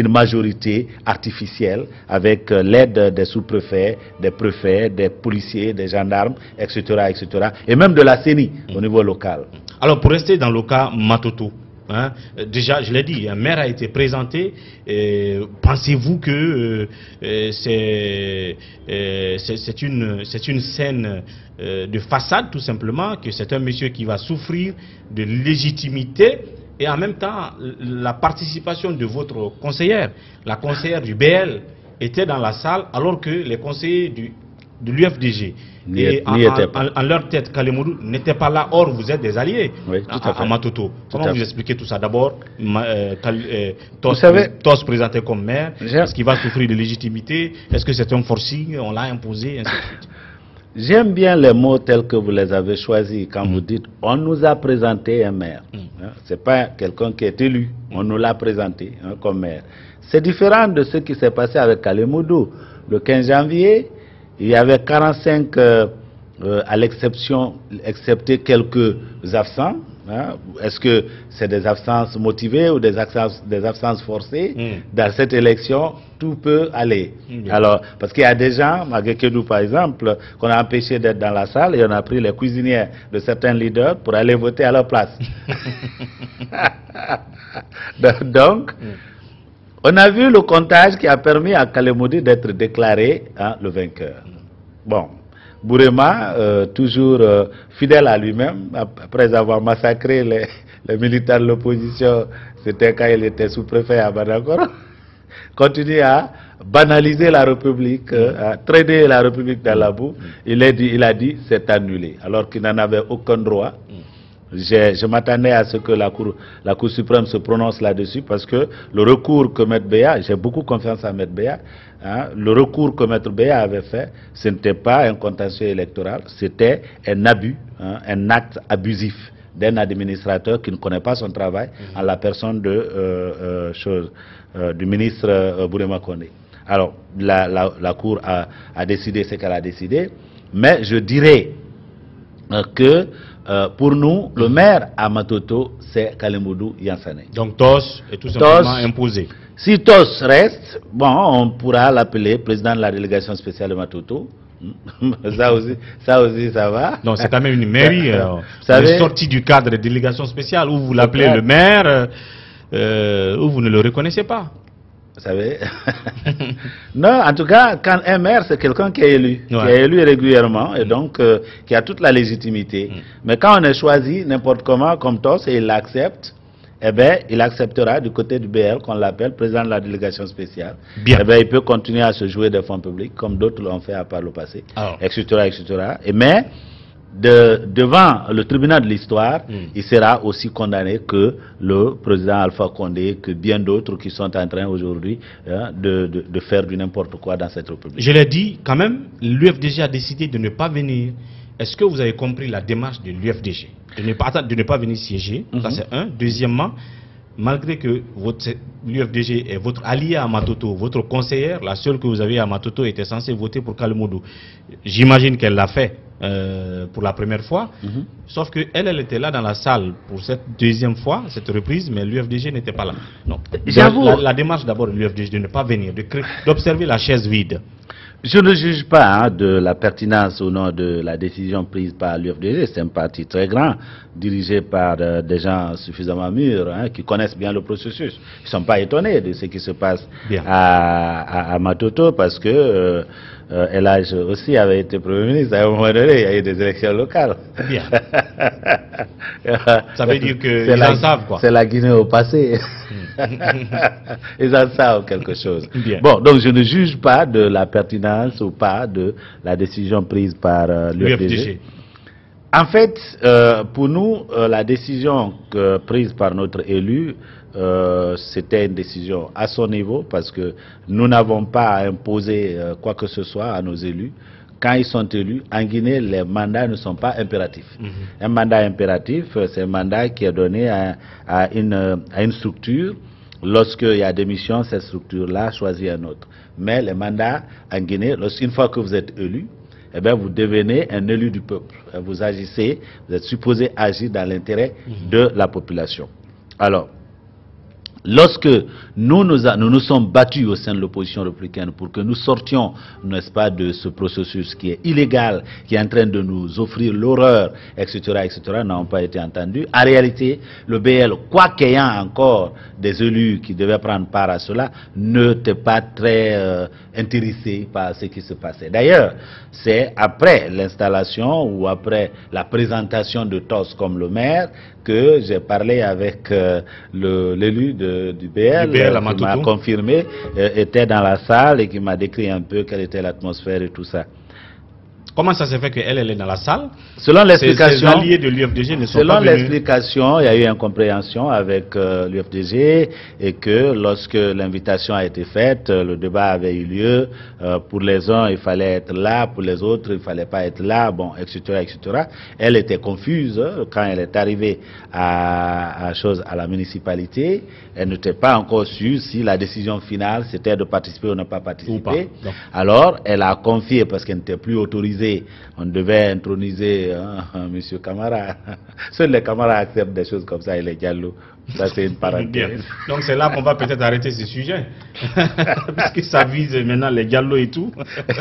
majorité artificielle avec l'aide des sous-préfets, des préfets, des policiers, des gendarmes, etc., etc., et même de la CENI au niveau local. Alors, pour rester dans le cas Matoto, déjà, je l'ai dit, un maire a été présenté. Pensez-vous que c'est une scène de façade, tout simplement, que c'est un monsieur qui va souffrir de légitimité et en même temps, la participation de votre conseillère, la conseillère du BL, était dans la salle alors que les conseillers de l'UFDG en leur tête, Kalemoudou n'était pas là. Or, vous êtes des alliés à Matoto. Comment vous expliquez tout ça? D'abord, Tos présenté comme maire, est-ce qu'il va souffrir de légitimité? Est-ce que c'est un forcing? On l'a imposé, ainsi de suite. J'aime bien les mots tels que vous les avez choisis quand vous dites on nous a présenté un maire. C'est pas quelqu'un qui est élu, on nous l'a présenté comme maire. C'est différent de ce qui s'est passé avec Kalemoudou. Le 15 janvier, il y avait 45 à l'exception, excepté quelques absents. Est-ce que c'est des absences motivées ou des absences forcées? Dans cette élection, tout peut aller. Alors, parce qu'il y a des gens, à Gekedou par exemple, qu'on a empêché d'être dans la salle et on a pris les cuisinières de certains leaders pour aller voter à leur place. Donc, On a vu le comptage qui a permis à Kalemoudi d'être déclaré le vainqueur. Bon, Bourema, toujours fidèle à lui-même, après avoir massacré les militaires de l'opposition, c'était quand il était sous-préfet à Badakoro, continue à banaliser la République, à trader la République dans la boue. Il a dit c'est annulé, alors qu'il n'en avait aucun droit. Je m'attendais à ce que la Cour suprême se prononce là-dessus, parce que le recours que Maître Béa, j'ai beaucoup confiance à Maître Béa, le recours que Maître Béa avait fait, ce n'était pas un contentieux électoral, c'était un abus, un acte abusif d'un administrateur qui ne connaît pas son travail, en la personne du ministre Bourema Kondé. Alors, la Cour a décidé ce qu'elle a décidé, mais je dirais que pour nous, le maire à Matoto, c'est Kalemoudou Yansane. Donc TOS est tout simplement imposé. Si TOS reste, bon, on pourra l'appeler président de la délégation spéciale de Matoto. Ça aussi, ça va. Donc c'est quand même une mairie. Vous êtes sorti du cadre de délégation spéciale, où vous l'appelez le maire, où vous ne le reconnaissez pas. Vous savez. Non, en tout cas, quand un maire, c'est quelqu'un qui est élu, qui est élu régulièrement, et donc qui a toute la légitimité. Mais quand on est choisi n'importe comment, comme TOS, et il l'accepte, eh bien, il acceptera du côté du BL, qu'on l'appelle président de la délégation spéciale. Bien. Eh bien, il peut continuer à se jouer des fonds publics, comme d'autres l'ont fait par le passé, etc., etc. Mais devant le tribunal de l'histoire, il sera aussi condamné que le président Alpha Condé, que bien d'autres qui sont en train aujourd'hui de faire du n'importe quoi dans cette République. Je l'ai dit, quand même, l'UFDG a décidé de ne pas venir. Est-ce que vous avez compris la démarche de l'UFDG de ne pas venir siéger? Ça, c'est un. Deuxièmement, malgré que l'UFDG est votre allié à Matoto, votre conseillère, la seule que vous avez à Matoto, était censée voter pour Kalemoudou. J'imagine qu'elle l'a fait pour la première fois, sauf qu'elle était là dans la salle pour cette deuxième fois, cette reprise, mais l'UFDG n'était pas là. Non. La démarche d'abord de l'UFDG de ne pas venir, d'observer la chaise vide. Je ne juge pas de la pertinence ou non de la décision prise par l'UFDG. C'est un parti très grand, dirigé par des gens suffisamment mûrs, qui connaissent bien le processus. Ils ne sont pas étonnés de ce qui se passe à Matoto, parce que El Hadj aussi avait été Premier ministre. À un moment donné, il y a eu des élections locales. Bien. Ça veut dire qu'ils en savent, quoi. C'est la Guinée au passé. Ils en savent quelque chose. Bon, donc je ne juge pas de la pertinence ou pas de la décision prise par l'UFDG. En fait, pour nous, la décision prise par notre élu, c'était une décision à son niveau, parce que nous n'avons pas à imposer quoi que ce soit à nos élus. Quand ils sont élus, en Guinée, les mandats ne sont pas impératifs. Un mandat impératif, c'est un mandat qui est donné à une structure. Lorsqu'il y a des missions, cette structure-là choisit un autre. Mais les mandats en Guinée, une fois que vous êtes élu, eh bien, vous devenez un élu du peuple. Vous agissez, vous êtes supposé agir dans l'intérêt de la population. Alors, lorsque nous nous sommes battus au sein de l'opposition républicaine pour que nous sortions, n'est-ce pas, de ce processus qui est illégal, qui est en train de nous offrir l'horreur, etc., n'ont pas été entendus. En réalité, le BL, quoi qu'ayant encore des élus qui devaient prendre part à cela, n'était pas très intéressé par ce qui se passait. D'ailleurs, c'est après l'installation ou après la présentation de TOS comme le maire que j'ai parlé avec l'élu du BL qui m'a confirmé, était dans la salle et qui m'a décrit un peu quelle était l'atmosphère et tout ça. Comment ça se fait qu'elle est dans la salle? Selon l'explication, ces alliés de l'UFDG ne sont pas venus. Selon l'explication, il y a eu une incompréhension avec l'UFDG, et que lorsque l'invitation a été faite, le débat avait eu lieu. Pour les uns, il fallait être là, pour les autres, il ne fallait pas être là, bon, etc., etc. Elle était confuse quand elle est arrivée à la municipalité. Elle n'était pas encore sûre si la décision finale c'était de participer ou ne pas participer. Alors, elle a confié, parce qu'elle n'était plus autorisée. On devait introniser M. Camara. Seuls les Camara acceptent des choses comme ça, et les Diallo. Ça, c'est une parenthèse. Donc, c'est là qu'on va peut-être arrêter ce sujet. Puisque ça vise maintenant les Diallo et tout.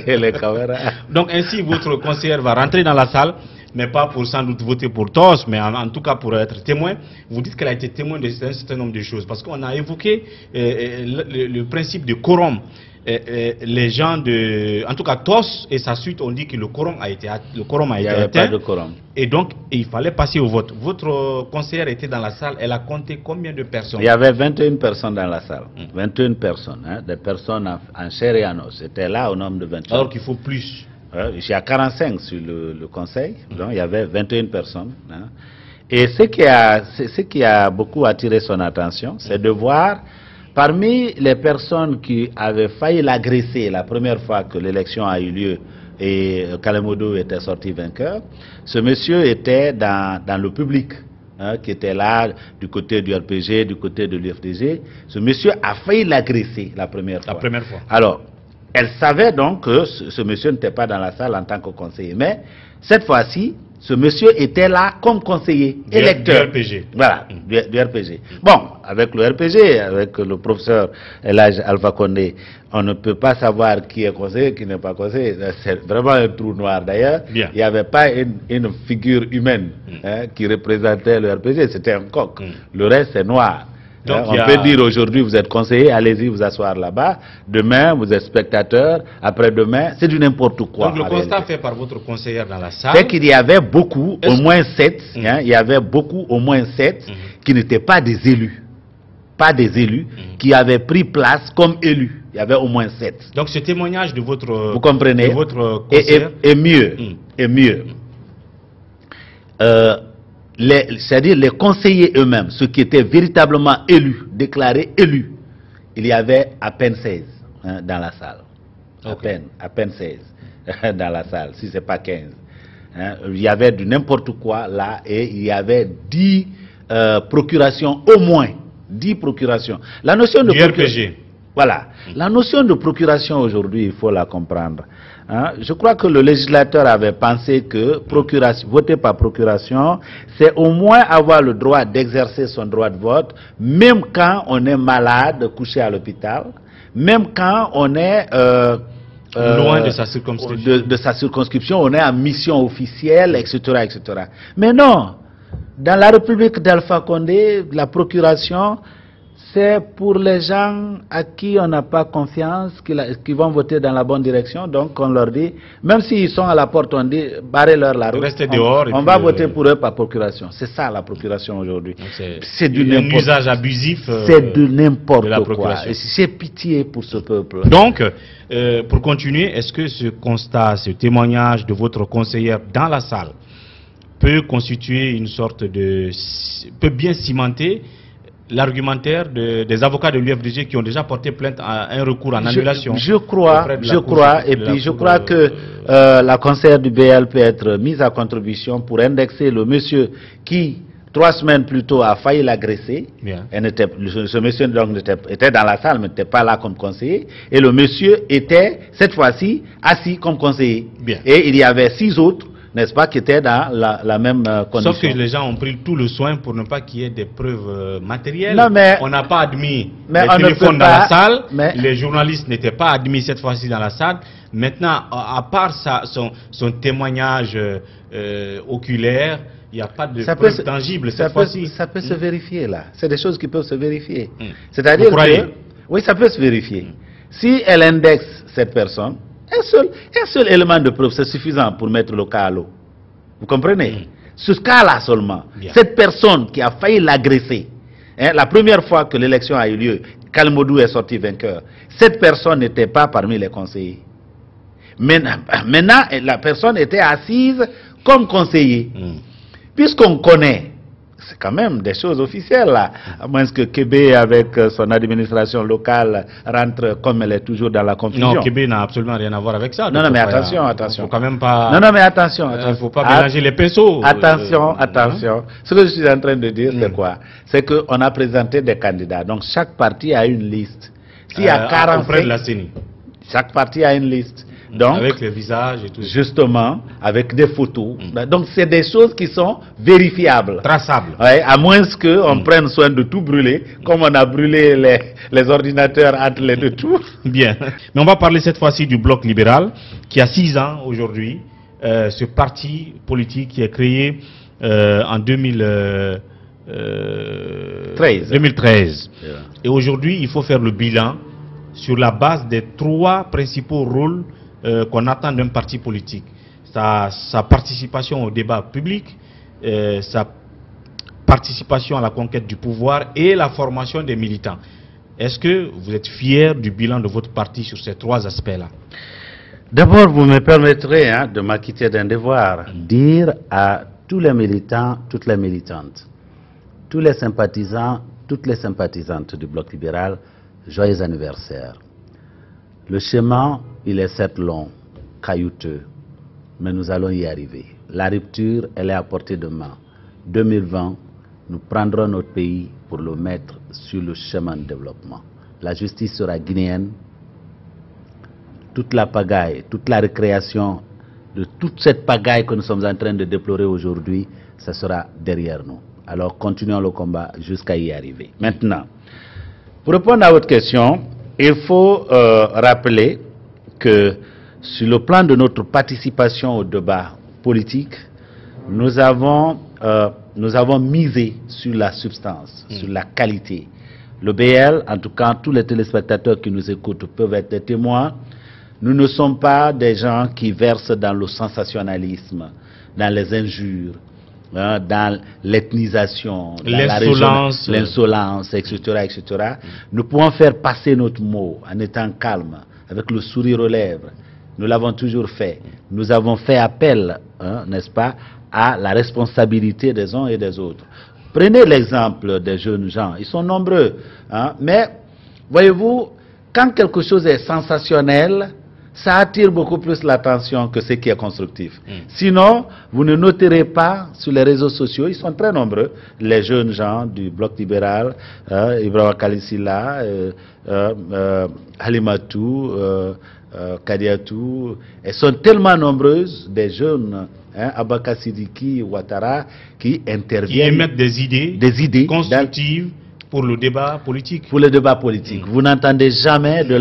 Et les Camara. Donc, ainsi, votre conseillère va rentrer dans la salle. mais pas pour sans doute voter pour TOS, mais en tout cas pour être témoin. Vous dites qu'elle a été témoin d'un certain nombre de choses, parce qu'on a évoqué le principe de quorum. Les gens de, en tout cas TOS et sa suite, ont dit que le quorum a été atteint. Il n'y avait pas de quorum. Et donc, il fallait passer au vote. Votre conseillère était dans la salle, elle a compté combien de personnes? Il y avait 21 personnes dans la salle. 21 personnes, hein, des personnes en chair et en os. C'était là au nombre de 21. Alors qu'il faut plus. Il y a 45 sur le conseil, donc il y avait 21 personnes. Hein. Et ce qui a beaucoup attiré son attention, c'est de voir parmi les personnes qui avaient failli l'agresser la première fois que l'élection a eu lieu et Kalemodo était sorti vainqueur, ce monsieur était dans le public, hein, qui était là du côté du RPG, du côté de l'UFDG. Ce monsieur a failli l'agresser la première fois. Alors, elle savait donc que ce monsieur n'était pas dans la salle en tant que conseiller. Mais cette fois-ci, ce monsieur était là comme conseiller électeur. Du RPG. Voilà, du RPG. Bon, avec le RPG, avec le professeur Elhadji Alpha Condé, on ne peut pas savoir qui est conseiller, qui n'est pas conseiller. C'est vraiment un trou noir. D'ailleurs, il n'y avait pas une figure humaine, hein, qui représentait le RPG, c'était un coq. Le reste, c'est noir. Donc, on peut dire aujourd'hui, vous êtes conseiller, allez-y vous asseoir là-bas. Demain, vous êtes spectateur. Après-demain, c'est du n'importe quoi. Donc, le constat fait par votre conseillère dans la salle, c'est qu'il y avait beaucoup, au moins 7, hein, il y avait beaucoup, au moins 7, qui n'étaient pas des élus. Pas des élus, qui avaient pris place comme élus. Il y avait au moins 7. Donc, ce témoignage de votre, vous comprenez, de votre conseillère est mieux. Est mieux. C'est-à-dire les conseillers eux-mêmes, ceux qui étaient véritablement élus, déclarés élus, il y avait à peine 16, hein, dans la salle. À peine 16 dans la salle, si ce n'est pas 15. Hein. Il y avait du n'importe quoi là et il y avait 10 procurations au moins. 10 procurations. La notion de RPG. Voilà. La notion de procuration aujourd'hui, il faut la comprendre. Hein? Je crois que le législateur avait pensé que voter par procuration, c'est au moins avoir le droit d'exercer son droit de vote, même quand on est malade, couché à l'hôpital, même quand on est loin de sa circonscription. De sa circonscription, on est en mission officielle, etc., etc. Mais non, dans la République d'Alpha Condé, la procuration, c'est pour les gens à qui on n'a pas confiance, qui vont voter dans la bonne direction. Donc on leur dit, même s'ils sont à la porte, on dit, barrez-leur la route. Restez dehors. On va voter pour eux par procuration. C'est ça la procuration aujourd'hui. C'est du usage abusif. C'est de n'importe quoi. C'est pitié pour ce peuple. Donc, pour continuer, est-ce que ce constat, ce témoignage de votre conseillère dans la salle peut constituer une sorte de... peut bien cimenter l'argumentaire des avocats de l'UFDG qui ont déjà porté plainte à un recours en annulation? Je crois, et puis je crois que la conseillère du BL peut être mise à contribution pour indexer le monsieur qui, 3 semaines plus tôt, a failli l'agresser. Ce monsieur donc était dans la salle, mais n'était pas là comme conseiller. Et le monsieur était, cette fois-ci, assis comme conseiller. Et il y avait 6 autres, n'est-ce pas, qui étaient dans la même condition. Sauf que les gens ont pris tout le soin pour ne pas qu'il y ait des preuves matérielles. Non, mais, on n'a pas admis les téléphones dans la salle, les journalistes n'étaient pas admis cette fois-ci dans la salle. Maintenant, à part son témoignage oculaire, il n'y a pas de preuves tangibles cette fois-ci. Ça peut se vérifier là. C'est des choses qui peuvent se vérifier. C'est-à-dire que... Oui, ça peut se vérifier. Si elle indexe cette personne, un seul élément de preuve, c'est suffisant pour mettre le cas à l'eau. Vous comprenez? Ce cas-là seulement. Cette personne qui a failli l'agresser, hein, la première fois que l'élection a eu lieu, Kalemodo est sorti vainqueur. Cette personne n'était pas parmi les conseillers. Maintenant, la personne était assise comme conseiller. Puisqu'on connaît, c'est quand même des choses officielles là, à moins que Kébé avec son administration locale rentre comme elle est toujours dans la confusion. Non, Kébé n'a absolument rien à voir avec ça. Non, mais attention, attention. Faut quand même pas... Non, mais attention. Il ne faut pas mélanger les pinceaux. Attention. Ce que je suis en train de dire, c'est quoi? C'est qu'on a présenté des candidats. Donc chaque parti a une liste. S'il y a 45... Auprès de la CENI. Chaque parti a une liste. Donc, avec les visages et tout. Justement, avec des photos. Donc, c'est des choses qui sont vérifiables. Traçables. Ouais, à moins qu'on prenne soin de tout brûler, comme on a brûlé les ordinateurs entre les 2 tours. Bien. Mais on va parler cette fois-ci du bloc libéral, qui a 6 ans aujourd'hui. ce parti politique qui est créé en 2013. Et aujourd'hui, il faut faire le bilan sur la base des 3 principaux rôles qu'on attend d'un parti politique. Sa participation au débat public, sa participation à la conquête du pouvoir et la formation des militants. Est-ce que vous êtes fier du bilan de votre parti sur ces 3 aspects-là? D'abord, vous me permettrez de m'acquitter d'un devoir, dire à tous les militants, toutes les militantes, tous les sympathisants, toutes les sympathisantes du Bloc libéral, joyeux anniversaire. Le chemin, il est certes long, caillouteux, mais nous allons y arriver. La rupture, elle est à portée de main. 2020, nous prendrons notre pays pour le mettre sur le chemin de développement. La justice sera guinéenne. Toute la pagaille, toute la récréation de toute cette pagaille que nous sommes en train de déplorer aujourd'hui, ça sera derrière nous. Alors continuons le combat jusqu'à y arriver. Maintenant, pour répondre à votre question, il faut rappeler que sur le plan de notre participation au débat politique, nous avons misé sur la substance, sur la qualité. Le BL, en tout cas tous les téléspectateurs qui nous écoutent peuvent être des témoins. Nous ne sommes pas des gens qui versent dans le sensationnalisme, dans les injures, dans l'ethnisation, l'insolence, etc., etc. Nous pouvons faire passer notre mot en étant calme, avec le sourire aux lèvres. Nous l'avons toujours fait. Nous avons fait appel, n'est-ce pas, à la responsabilité des uns et des autres. Prenez l'exemple des jeunes gens. Ils sont nombreux. Mais, voyez-vous, quand quelque chose est sensationnel, ça attire beaucoup plus l'attention que ce qui est constructif. Sinon, vous ne noterez pas sur les réseaux sociaux, ils sont très nombreux, les jeunes gens du Bloc libéral, Ibrahima Kalissila, Halimatou, Kadiatou, elles sont tellement nombreuses, des jeunes, Abaka Sidiki, Ouattara, qui interviennent. Qui émettent des idées constructives pour le débat politique. Pour le débat politique. Vous n'entendez jamais de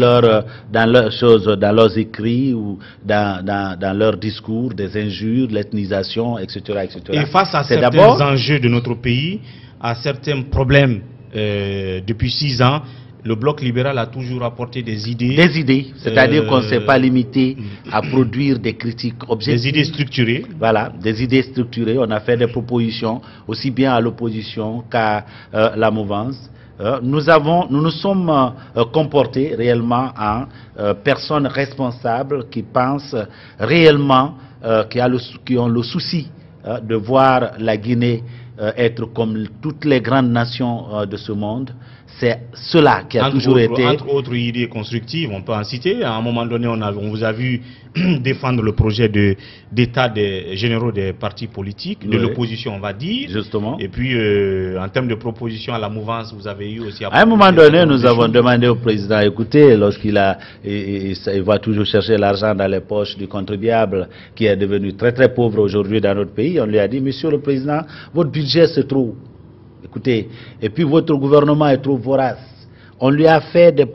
dans leurs écrits ou dans leurs discours des injures, l'ethnisation, etc., etc. Et face à certains enjeux de notre pays, à certains problèmes depuis 6 ans, le Bloc libéral a toujours apporté des idées. Des idées, c'est-à-dire qu'on ne s'est pas limité à produire des critiques objectives. Des idées structurées. Voilà, des idées structurées. On a fait des propositions, aussi bien à l'opposition qu'à la mouvance. Nous nous sommes comportés réellement en personnes responsables qui pensent réellement, qui ont le souci de voir la Guinée être comme toutes les grandes nations de ce monde. C'est cela qui a toujours été... Entre autres idées constructives, on peut en citer. À un moment donné, on vous a vu défendre le projet d'état des généraux des partis politiques, de l'opposition, on va dire. Justement. Et puis, en termes de propositions à la mouvance, vous avez eu aussi... À un moment donné, nous avons demandé au président, écoutez, lorsqu'il va toujours chercher l'argent dans les poches du contribuable, qui est devenu très très pauvre aujourd'hui dans notre pays, on lui a dit, monsieur le président, votre budget c'est trop. Écoutez, et puis votre gouvernement est trop vorace. On a fait des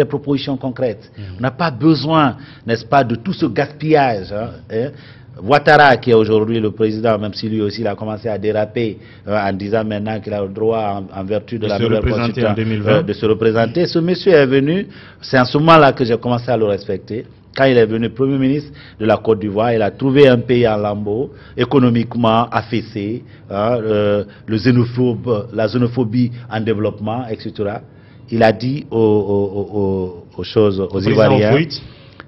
propositions concrètes. On n'a pas besoin, n'est-ce pas, de tout ce gaspillage. Ouattara, qui est aujourd'hui le président, même si lui aussi il a commencé à déraper en disant maintenant qu'il a le droit, en vertu de la nouvelle constitution, de se représenter. Ce monsieur est venu, c'est en ce moment-là que j'ai commencé à le respecter. Quand il est venu Premier ministre de la Côte d'Ivoire, il a trouvé un pays en lambeaux, économiquement affaissé, la xénophobie en développement, etc. Il a dit aux Ivoiriens,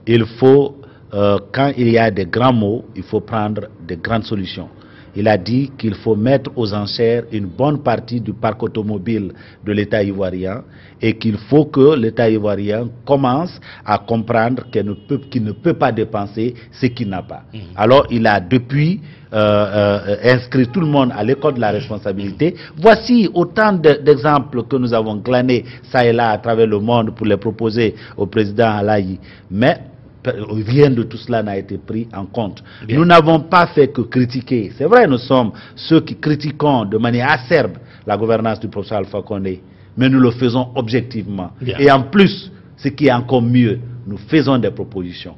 il faut, quand il y a des grands mots, il faut prendre de grandes solutions. Il a dit qu'il faut mettre aux enchères une bonne partie du parc automobile de l'État ivoirien et qu'il faut que l'État ivoirien commence à comprendre qu'il ne peut pas dépenser ce qu'il n'a pas. Alors il a depuis inscrit tout le monde à l'école de la responsabilité. Voici autant d'exemples que nous avons glanés ça et là à travers le monde pour les proposer au président Alaï. Mais rien de tout cela n'a été pris en compte. Bien. Nous n'avons pas fait que critiquer. C'est vrai, nous sommes ceux qui critiquons de manière acerbe la gouvernance du professeur Alpha Condé, mais nous le faisons objectivement. Bien. Et en plus, ce qui est encore mieux, nous faisons des propositions.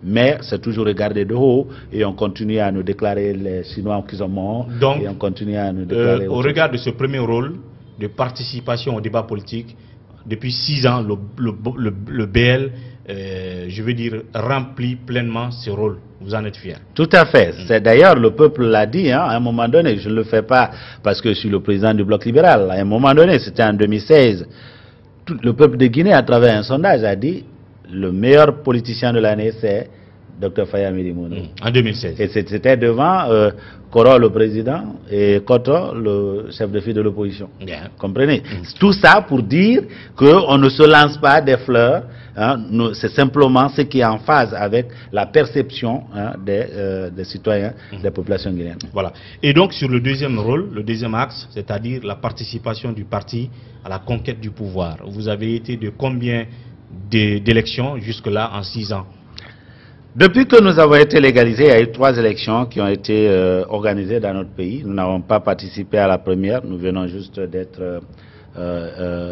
mais c'est toujours regardé de haut et on continue à nous déclarer les Chinois qui sont morts. Donc, et on continue à nous déclarer au regard de ce premier rôle de participation au débat politique, depuis 6 ans, le BL, je veux dire, remplit pleinement ce rôle. Vous en êtes fier? Tout à fait. C'est d'ailleurs, le peuple l'a dit, hein, à un moment donné. Je ne le fais pas parce que je suis le président du Bloc libéral. À un moment donné, c'était en 2016. Le peuple de Guinée, à travers un sondage, a dit le meilleur politicien de l'année, c'est Dr Faye Amélie-Mounou. En 2016. Et c'était devant Koro, le président, et Koto, le chef de file de l'opposition. Bien. Comprenez? Tout ça pour dire qu'on ne se lance pas des fleurs. Hein, c'est simplement ce qui est en phase avec la perception, hein, des citoyens, des populations guinéennes. Voilà. Et donc sur le deuxième rôle, le deuxième axe, c'est-à-dire la participation du parti à la conquête du pouvoir. Vous avez été de combien d'élections jusque-là en 6 ans? Depuis que nous avons été légalisés, il y a eu 3 élections qui ont été organisées dans notre pays. Nous n'avons pas participé à la première, nous venons juste d'être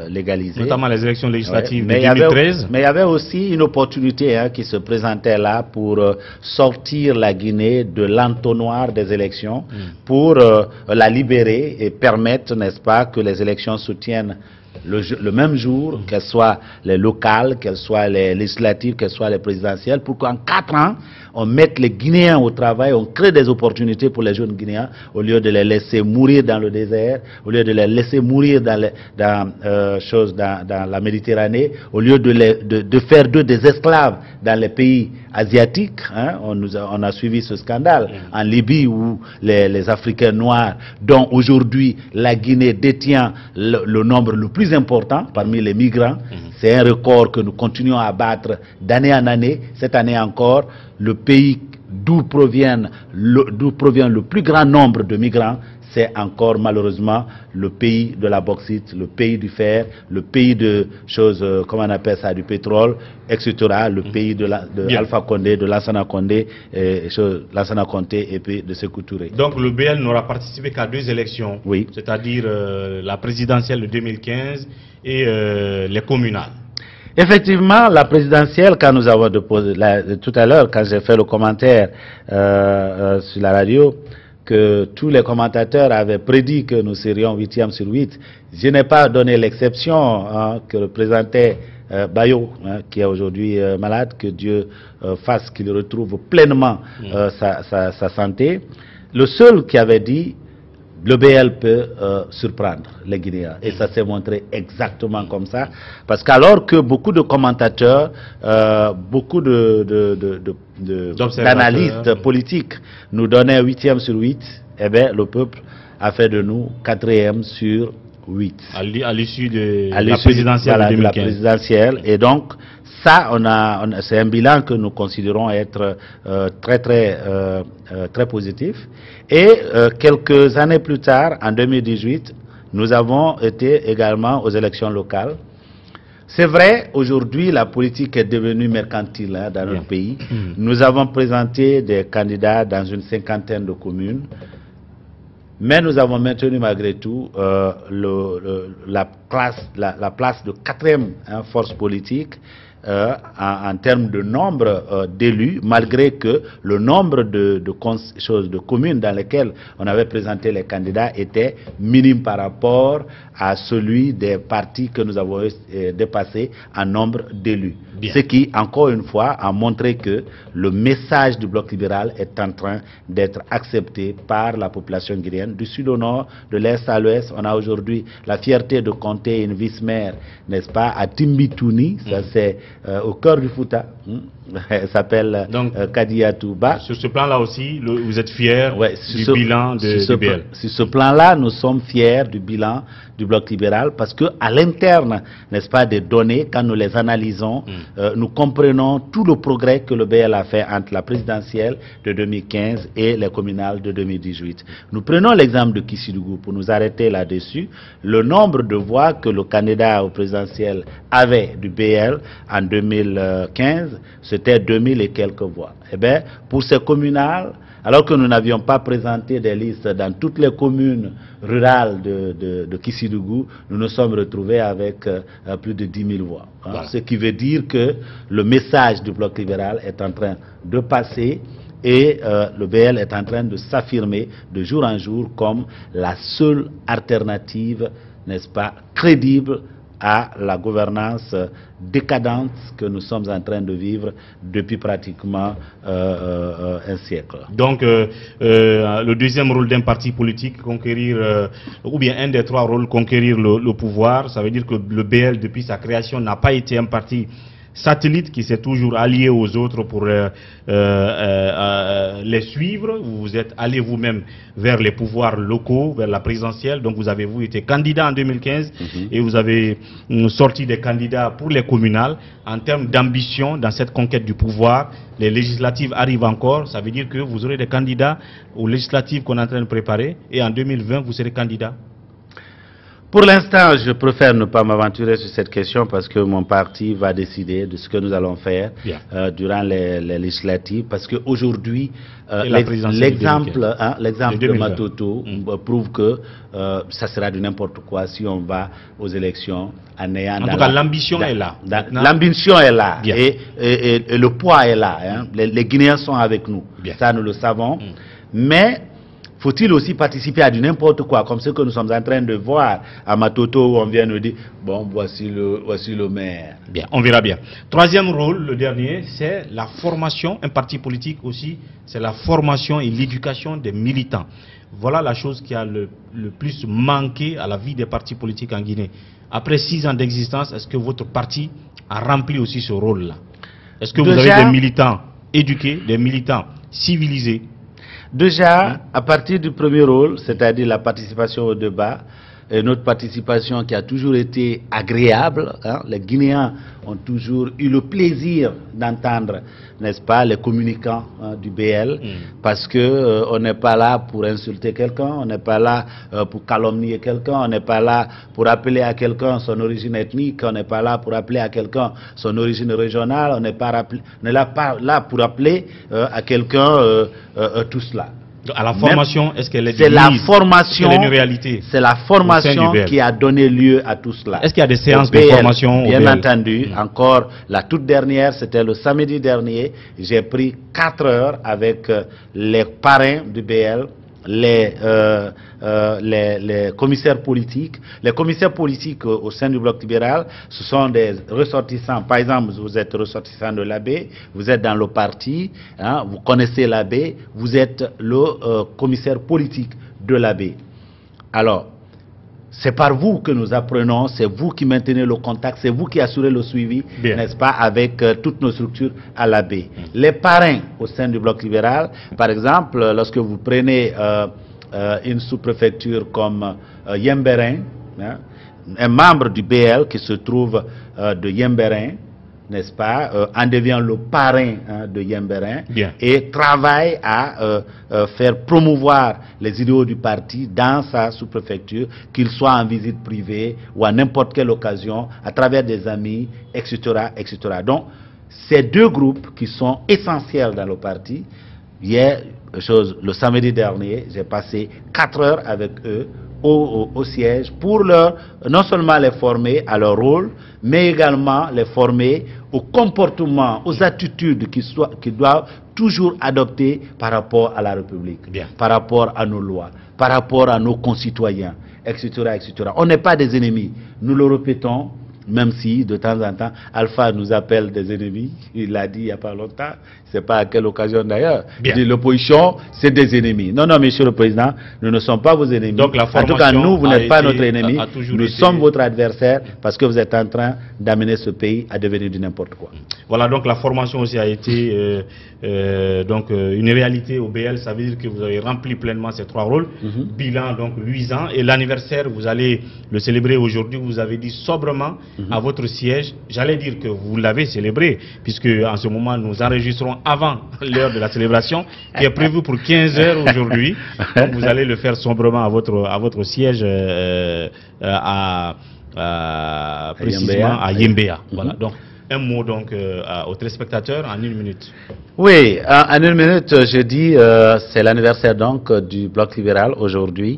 légalisés. Notamment les élections législatives de 2013. Mais il y avait aussi une opportunité, hein, qui se présentait là pour sortir la Guinée de l'entonnoir des élections, pour la libérer et permettre, n'est-ce pas, que les élections se tiennent le même jour, qu'elles soient les locales, qu'elles soient les législatives, qu'elles soient les présidentielles, pour qu'en 4 ans, on mette les Guinéens au travail, on crée des opportunités pour les jeunes Guinéens, au lieu de les laisser mourir dans le désert, au lieu de les laisser mourir dans la Méditerranée, au lieu de faire d'eux des esclaves dans les pays asiatiques. Hein. On a suivi ce scandale en Libye où les Africains noirs, dont aujourd'hui la Guinée détient le nombre le plus important parmi les migrants. C'est un record que nous continuons à battre d'année en année. Cette année encore, le pays d'où provient le plus grand nombre de migrants, c'est encore malheureusement le pays de la bauxite, le pays du fer, le pays de choses, comment on appelle ça, du pétrole, etc. Le pays de Alpha Condé, de Lansana Condé, Lansana Conté et puis de Sékou Touré. Donc le BL n'aura participé qu'à 2 élections, oui, c'est-à-dire la présidentielle de 2015 et les communales. Effectivement, la présidentielle, quand nous avons déposé, tout à l'heure, quand j'ai fait le commentaire sur la radio, que tous les commentateurs avaient prédit que nous serions 8e sur 8, je n'ai pas donné l'exception, hein, que représentait Bayo, hein, qui est aujourd'hui malade, que Dieu fasse qu'il retrouve pleinement sa santé. Le seul qui avait dit le BL peut surprendre les Guinéens. Et ça s'est montré exactement comme ça. Parce qu'alors que beaucoup de commentateurs, beaucoup d'analystes politiques nous donnaient 8e sur 8, eh bien, le peuple a fait de nous 4e sur 8. À l'issue de la présidentielle de 2015. De la présidentielle. Et donc, ça, c'est un bilan que nous considérons être très positif. Et quelques années plus tard, en 2018, nous avons été également aux élections locales. C'est vrai, aujourd'hui, la politique est devenue mercantile, hein, dans notre pays. Nous avons présenté des candidats dans une 50aine de communes. Mais nous avons maintenu malgré tout la place de 4e, hein, force politique en termes de nombre d'élus, malgré que le nombre de communes dans lesquelles on avait présenté les candidats était minime par rapport à celui des partis que nous avons dépassé en nombre d'élus. Ce qui, encore une fois, a montré que le message du Bloc libéral est en train d'être accepté par la population guinéenne. Du sud au nord, de l'est à l'ouest, on a aujourd'hui la fierté de compter une vice-maire, n'est-ce pas, à Timbitouni, ça c'est au cœur du Fouta. Elle s'appelle Kadiatou Ba. Sur ce plan-là aussi, vous êtes fiers du bilan du BL? Sur ce plan-là, nous sommes fiers du bilan du Bloc libéral parce que à l'interne, n'est-ce pas, des données, quand nous les analysons, nous comprenons tout le progrès que le BL a fait entre la présidentielle de 2015 et les communales de 2018. Nous prenons l'exemple de Kissidougou pour nous arrêter là-dessus. Le nombre de voix que le candidat au présidentiel avait du BL en en 2015, c'était 2000 et quelques voix. Eh bien, pour ces communales, alors que nous n'avions pas présenté des listes dans toutes les communes rurales de Kissidougou, nous nous sommes retrouvés avec plus de 10 000 voix. Hein. Voilà. Ce qui veut dire que le message du Bloc libéral est en train de passer et le BL est en train de s'affirmer de jour en jour comme la seule alternative, n'est-ce pas, crédible à la gouvernance décadente que nous sommes en train de vivre depuis pratiquement un siècle. Donc, le deuxième rôle d'un parti politique, conquérir, ou bien un des trois rôles, conquérir le pouvoir, ça veut dire que le BL, depuis sa création, n'a pas été un parti satellite qui s'est toujours allié aux autres pour les suivre. Vous êtes allé vous-même vers les pouvoirs locaux, vers la présidentielle. Donc vous avez été candidat en 2015 et vous avez sorti des candidats pour les communales. En termes d'ambition dans cette conquête du pouvoir, les législatives arrivent encore. Ça veut dire que vous aurez des candidats aux législatives qu'on est en train de préparer et en 2020 vous serez candidat. Pour l'instant, je préfère ne pas m'aventurer sur cette question parce que mon parti va décider de ce que nous allons faire durant les législatives. Parce qu'aujourd'hui, l'exemple de Matoto prouve que ça sera du n'importe quoi si on va aux élections en ayant... En tout cas, l'ambition est là. L'ambition est là et le poids est là. Hein. Les Guinéens sont avec nous. Ça, nous le savons. Mais... faut-il aussi participer à du n'importe quoi, comme ce que nous sommes en train de voir à Matoto où on vient nous dire, bon, voici le maire. Bien, on verra bien. Troisième rôle, le dernier, c'est la formation. Un parti politique aussi, c'est la formation et l'éducation des militants. Voilà la chose qui a le plus manqué à la vie des partis politiques en Guinée. Après 6 ans d'existence, est-ce que votre parti a rempli aussi ce rôle-là? Est-ce que vous avez des militants éduqués, des militants civilisés? Déjà, à partir du premier rôle, c'est-à-dire la participation au débat, et notre participation qui a toujours été agréable, hein, les Guinéens ont toujours eu le plaisir d'entendre, n'est-ce pas, les communicants du BL, parce que on n'est pas là pour insulter quelqu'un, on n'est pas là pour calomnier quelqu'un, on n'est pas là pour appeler à quelqu'un son origine ethnique, on n'est pas là pour appeler à quelqu'un son origine régionale, on n'est pas là pour appeler à quelqu'un tout cela. À la formation, est-ce qu'elle est une réalité? C'est la formation qui a donné lieu à tout cela. Est-ce qu'il y a des séances de formation? Bien entendu. Encore, la toute dernière, c'était le samedi dernier. J'ai pris 4 heures avec les parrains du BL, les commissaires politiques. Les commissaires politiques au sein du Bloc libéral, ce sont des ressortissants. Par exemple, vous êtes ressortissant de l'AB, vous êtes dans le parti, hein, vous connaissez l'AB, vous êtes le commissaire politique de l'AB. Alors, c'est par vous que nous apprenons, c'est vous qui maintenez le contact, c'est vous qui assurez le suivi, n'est-ce pas, avec toutes nos structures à l'AB. Les parrains au sein du Bloc libéral, par exemple, lorsque vous prenez une sous-préfecture comme Yembéren, hein, un membre du BL qui se trouve de Yembéren, n'est-ce pas, en devient le parrain de Yembéren et travaille à faire promouvoir les idéaux du parti dans sa sous-préfecture, qu'il soit en visite privée ou à n'importe quelle occasion, à travers des amis, etc., etc. Donc, ces deux groupes qui sont essentiels dans le parti. Hier, le samedi dernier, j'ai passé 4 heures avec eux au siège pour non seulement les former à leur rôle, mais également les former au comportement, aux attitudes qu'ils doivent toujours adopter par rapport à la République, par rapport à nos lois, par rapport à nos concitoyens, etc., etc. On n'est pas des ennemis, nous le répétons, même si de temps en temps, Alpha nous appelle des ennemis, il l'a dit il n'y a pas longtemps, je ne sais pas à quelle occasion d'ailleurs, il dit l'opposition, c'est des ennemis. Non, non, monsieur le Président, nous ne sommes pas vos ennemis. Donc, en tout cas, nous, vous n'êtes pas notre ennemi, nous sommes votre adversaire parce que vous êtes en train d'amener ce pays à devenir du n'importe quoi. Voilà, donc la formation aussi a été une réalité au BL, ça veut dire que vous avez rempli pleinement ces 3 rôles. Bilan donc luisant, et l'anniversaire, vous allez le célébrer aujourd'hui, vous avez dit sobrement à votre siège. J'allais dire que vous l'avez célébré, puisque en ce moment nous enregistrons avant l'heure de la célébration, qui est prévue pour 15 h aujourd'hui. Donc vous allez le faire sobrement à votre siège précisément à Yembéa. Voilà. Donc Un mot donc aux téléspectateurs en 1 minute. Oui, en 1 minute, je dis, c'est l'anniversaire donc du Bloc libéral aujourd'hui.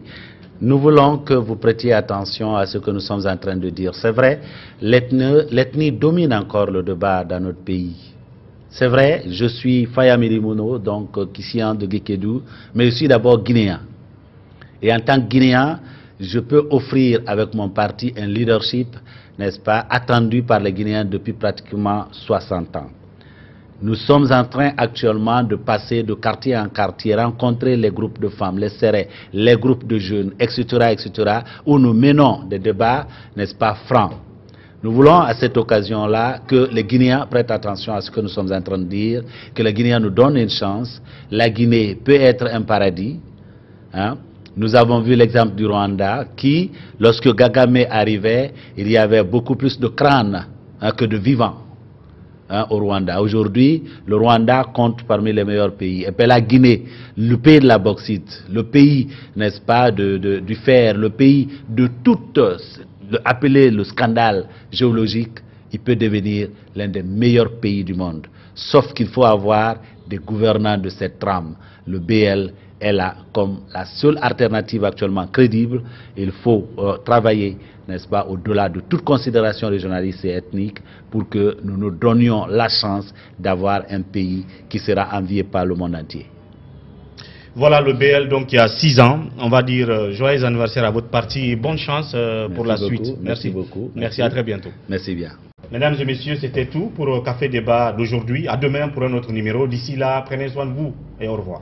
Nous voulons que vous prêtiez attention à ce que nous sommes en train de dire. C'est vrai, l'ethnie domine encore le débat dans notre pays. C'est vrai, je suis Faya Mirimouno, donc Kissian de Guékédou, mais je suis d'abord guinéen. Et en tant que guinéen, je peux offrir avec mon parti un leadership, n'est-ce pas, attendu par les Guinéens depuis pratiquement 60 ans. Nous sommes en train actuellement de passer de quartier en quartier, rencontrer les groupes de femmes, les serrés, les groupes de jeunes, etc., où nous menons des débats, n'est-ce pas, francs. Nous voulons à cette occasion-là que les Guinéens prêtent attention à ce que nous sommes en train de dire, que les Guinéens nous donnent une chance. La Guinée peut être un paradis. Hein. Nous avons vu l'exemple du Rwanda qui, lorsque Kagame arrivait, il y avait beaucoup plus de crânes que de vivants au Rwanda. Aujourd'hui, le Rwanda compte parmi les meilleurs pays. Et puis la Guinée, le pays de la bauxite, le pays, n'est-ce pas, du fer, le pays de toutes... appelé le scandale géologique, il peut devenir l'un des meilleurs pays du monde. Sauf qu'il faut avoir des gouvernants de cette trame. Le BL est là comme la seule alternative actuellement crédible. Il faut travailler, n'est-ce pas, au-delà de toute considération régionaliste et ethnique pour que nous nous donnions la chance d'avoir un pays qui sera envié par le monde entier. Voilà le BL donc il y a 6 ans. On va dire joyeux anniversaire à votre parti et bonne chance pour la suite. Merci beaucoup. Merci, à très bientôt. Merci bien. Mesdames et messieurs, c'était tout pour Café Débat d'aujourd'hui. À demain pour un autre numéro. D'ici là, prenez soin de vous et au revoir.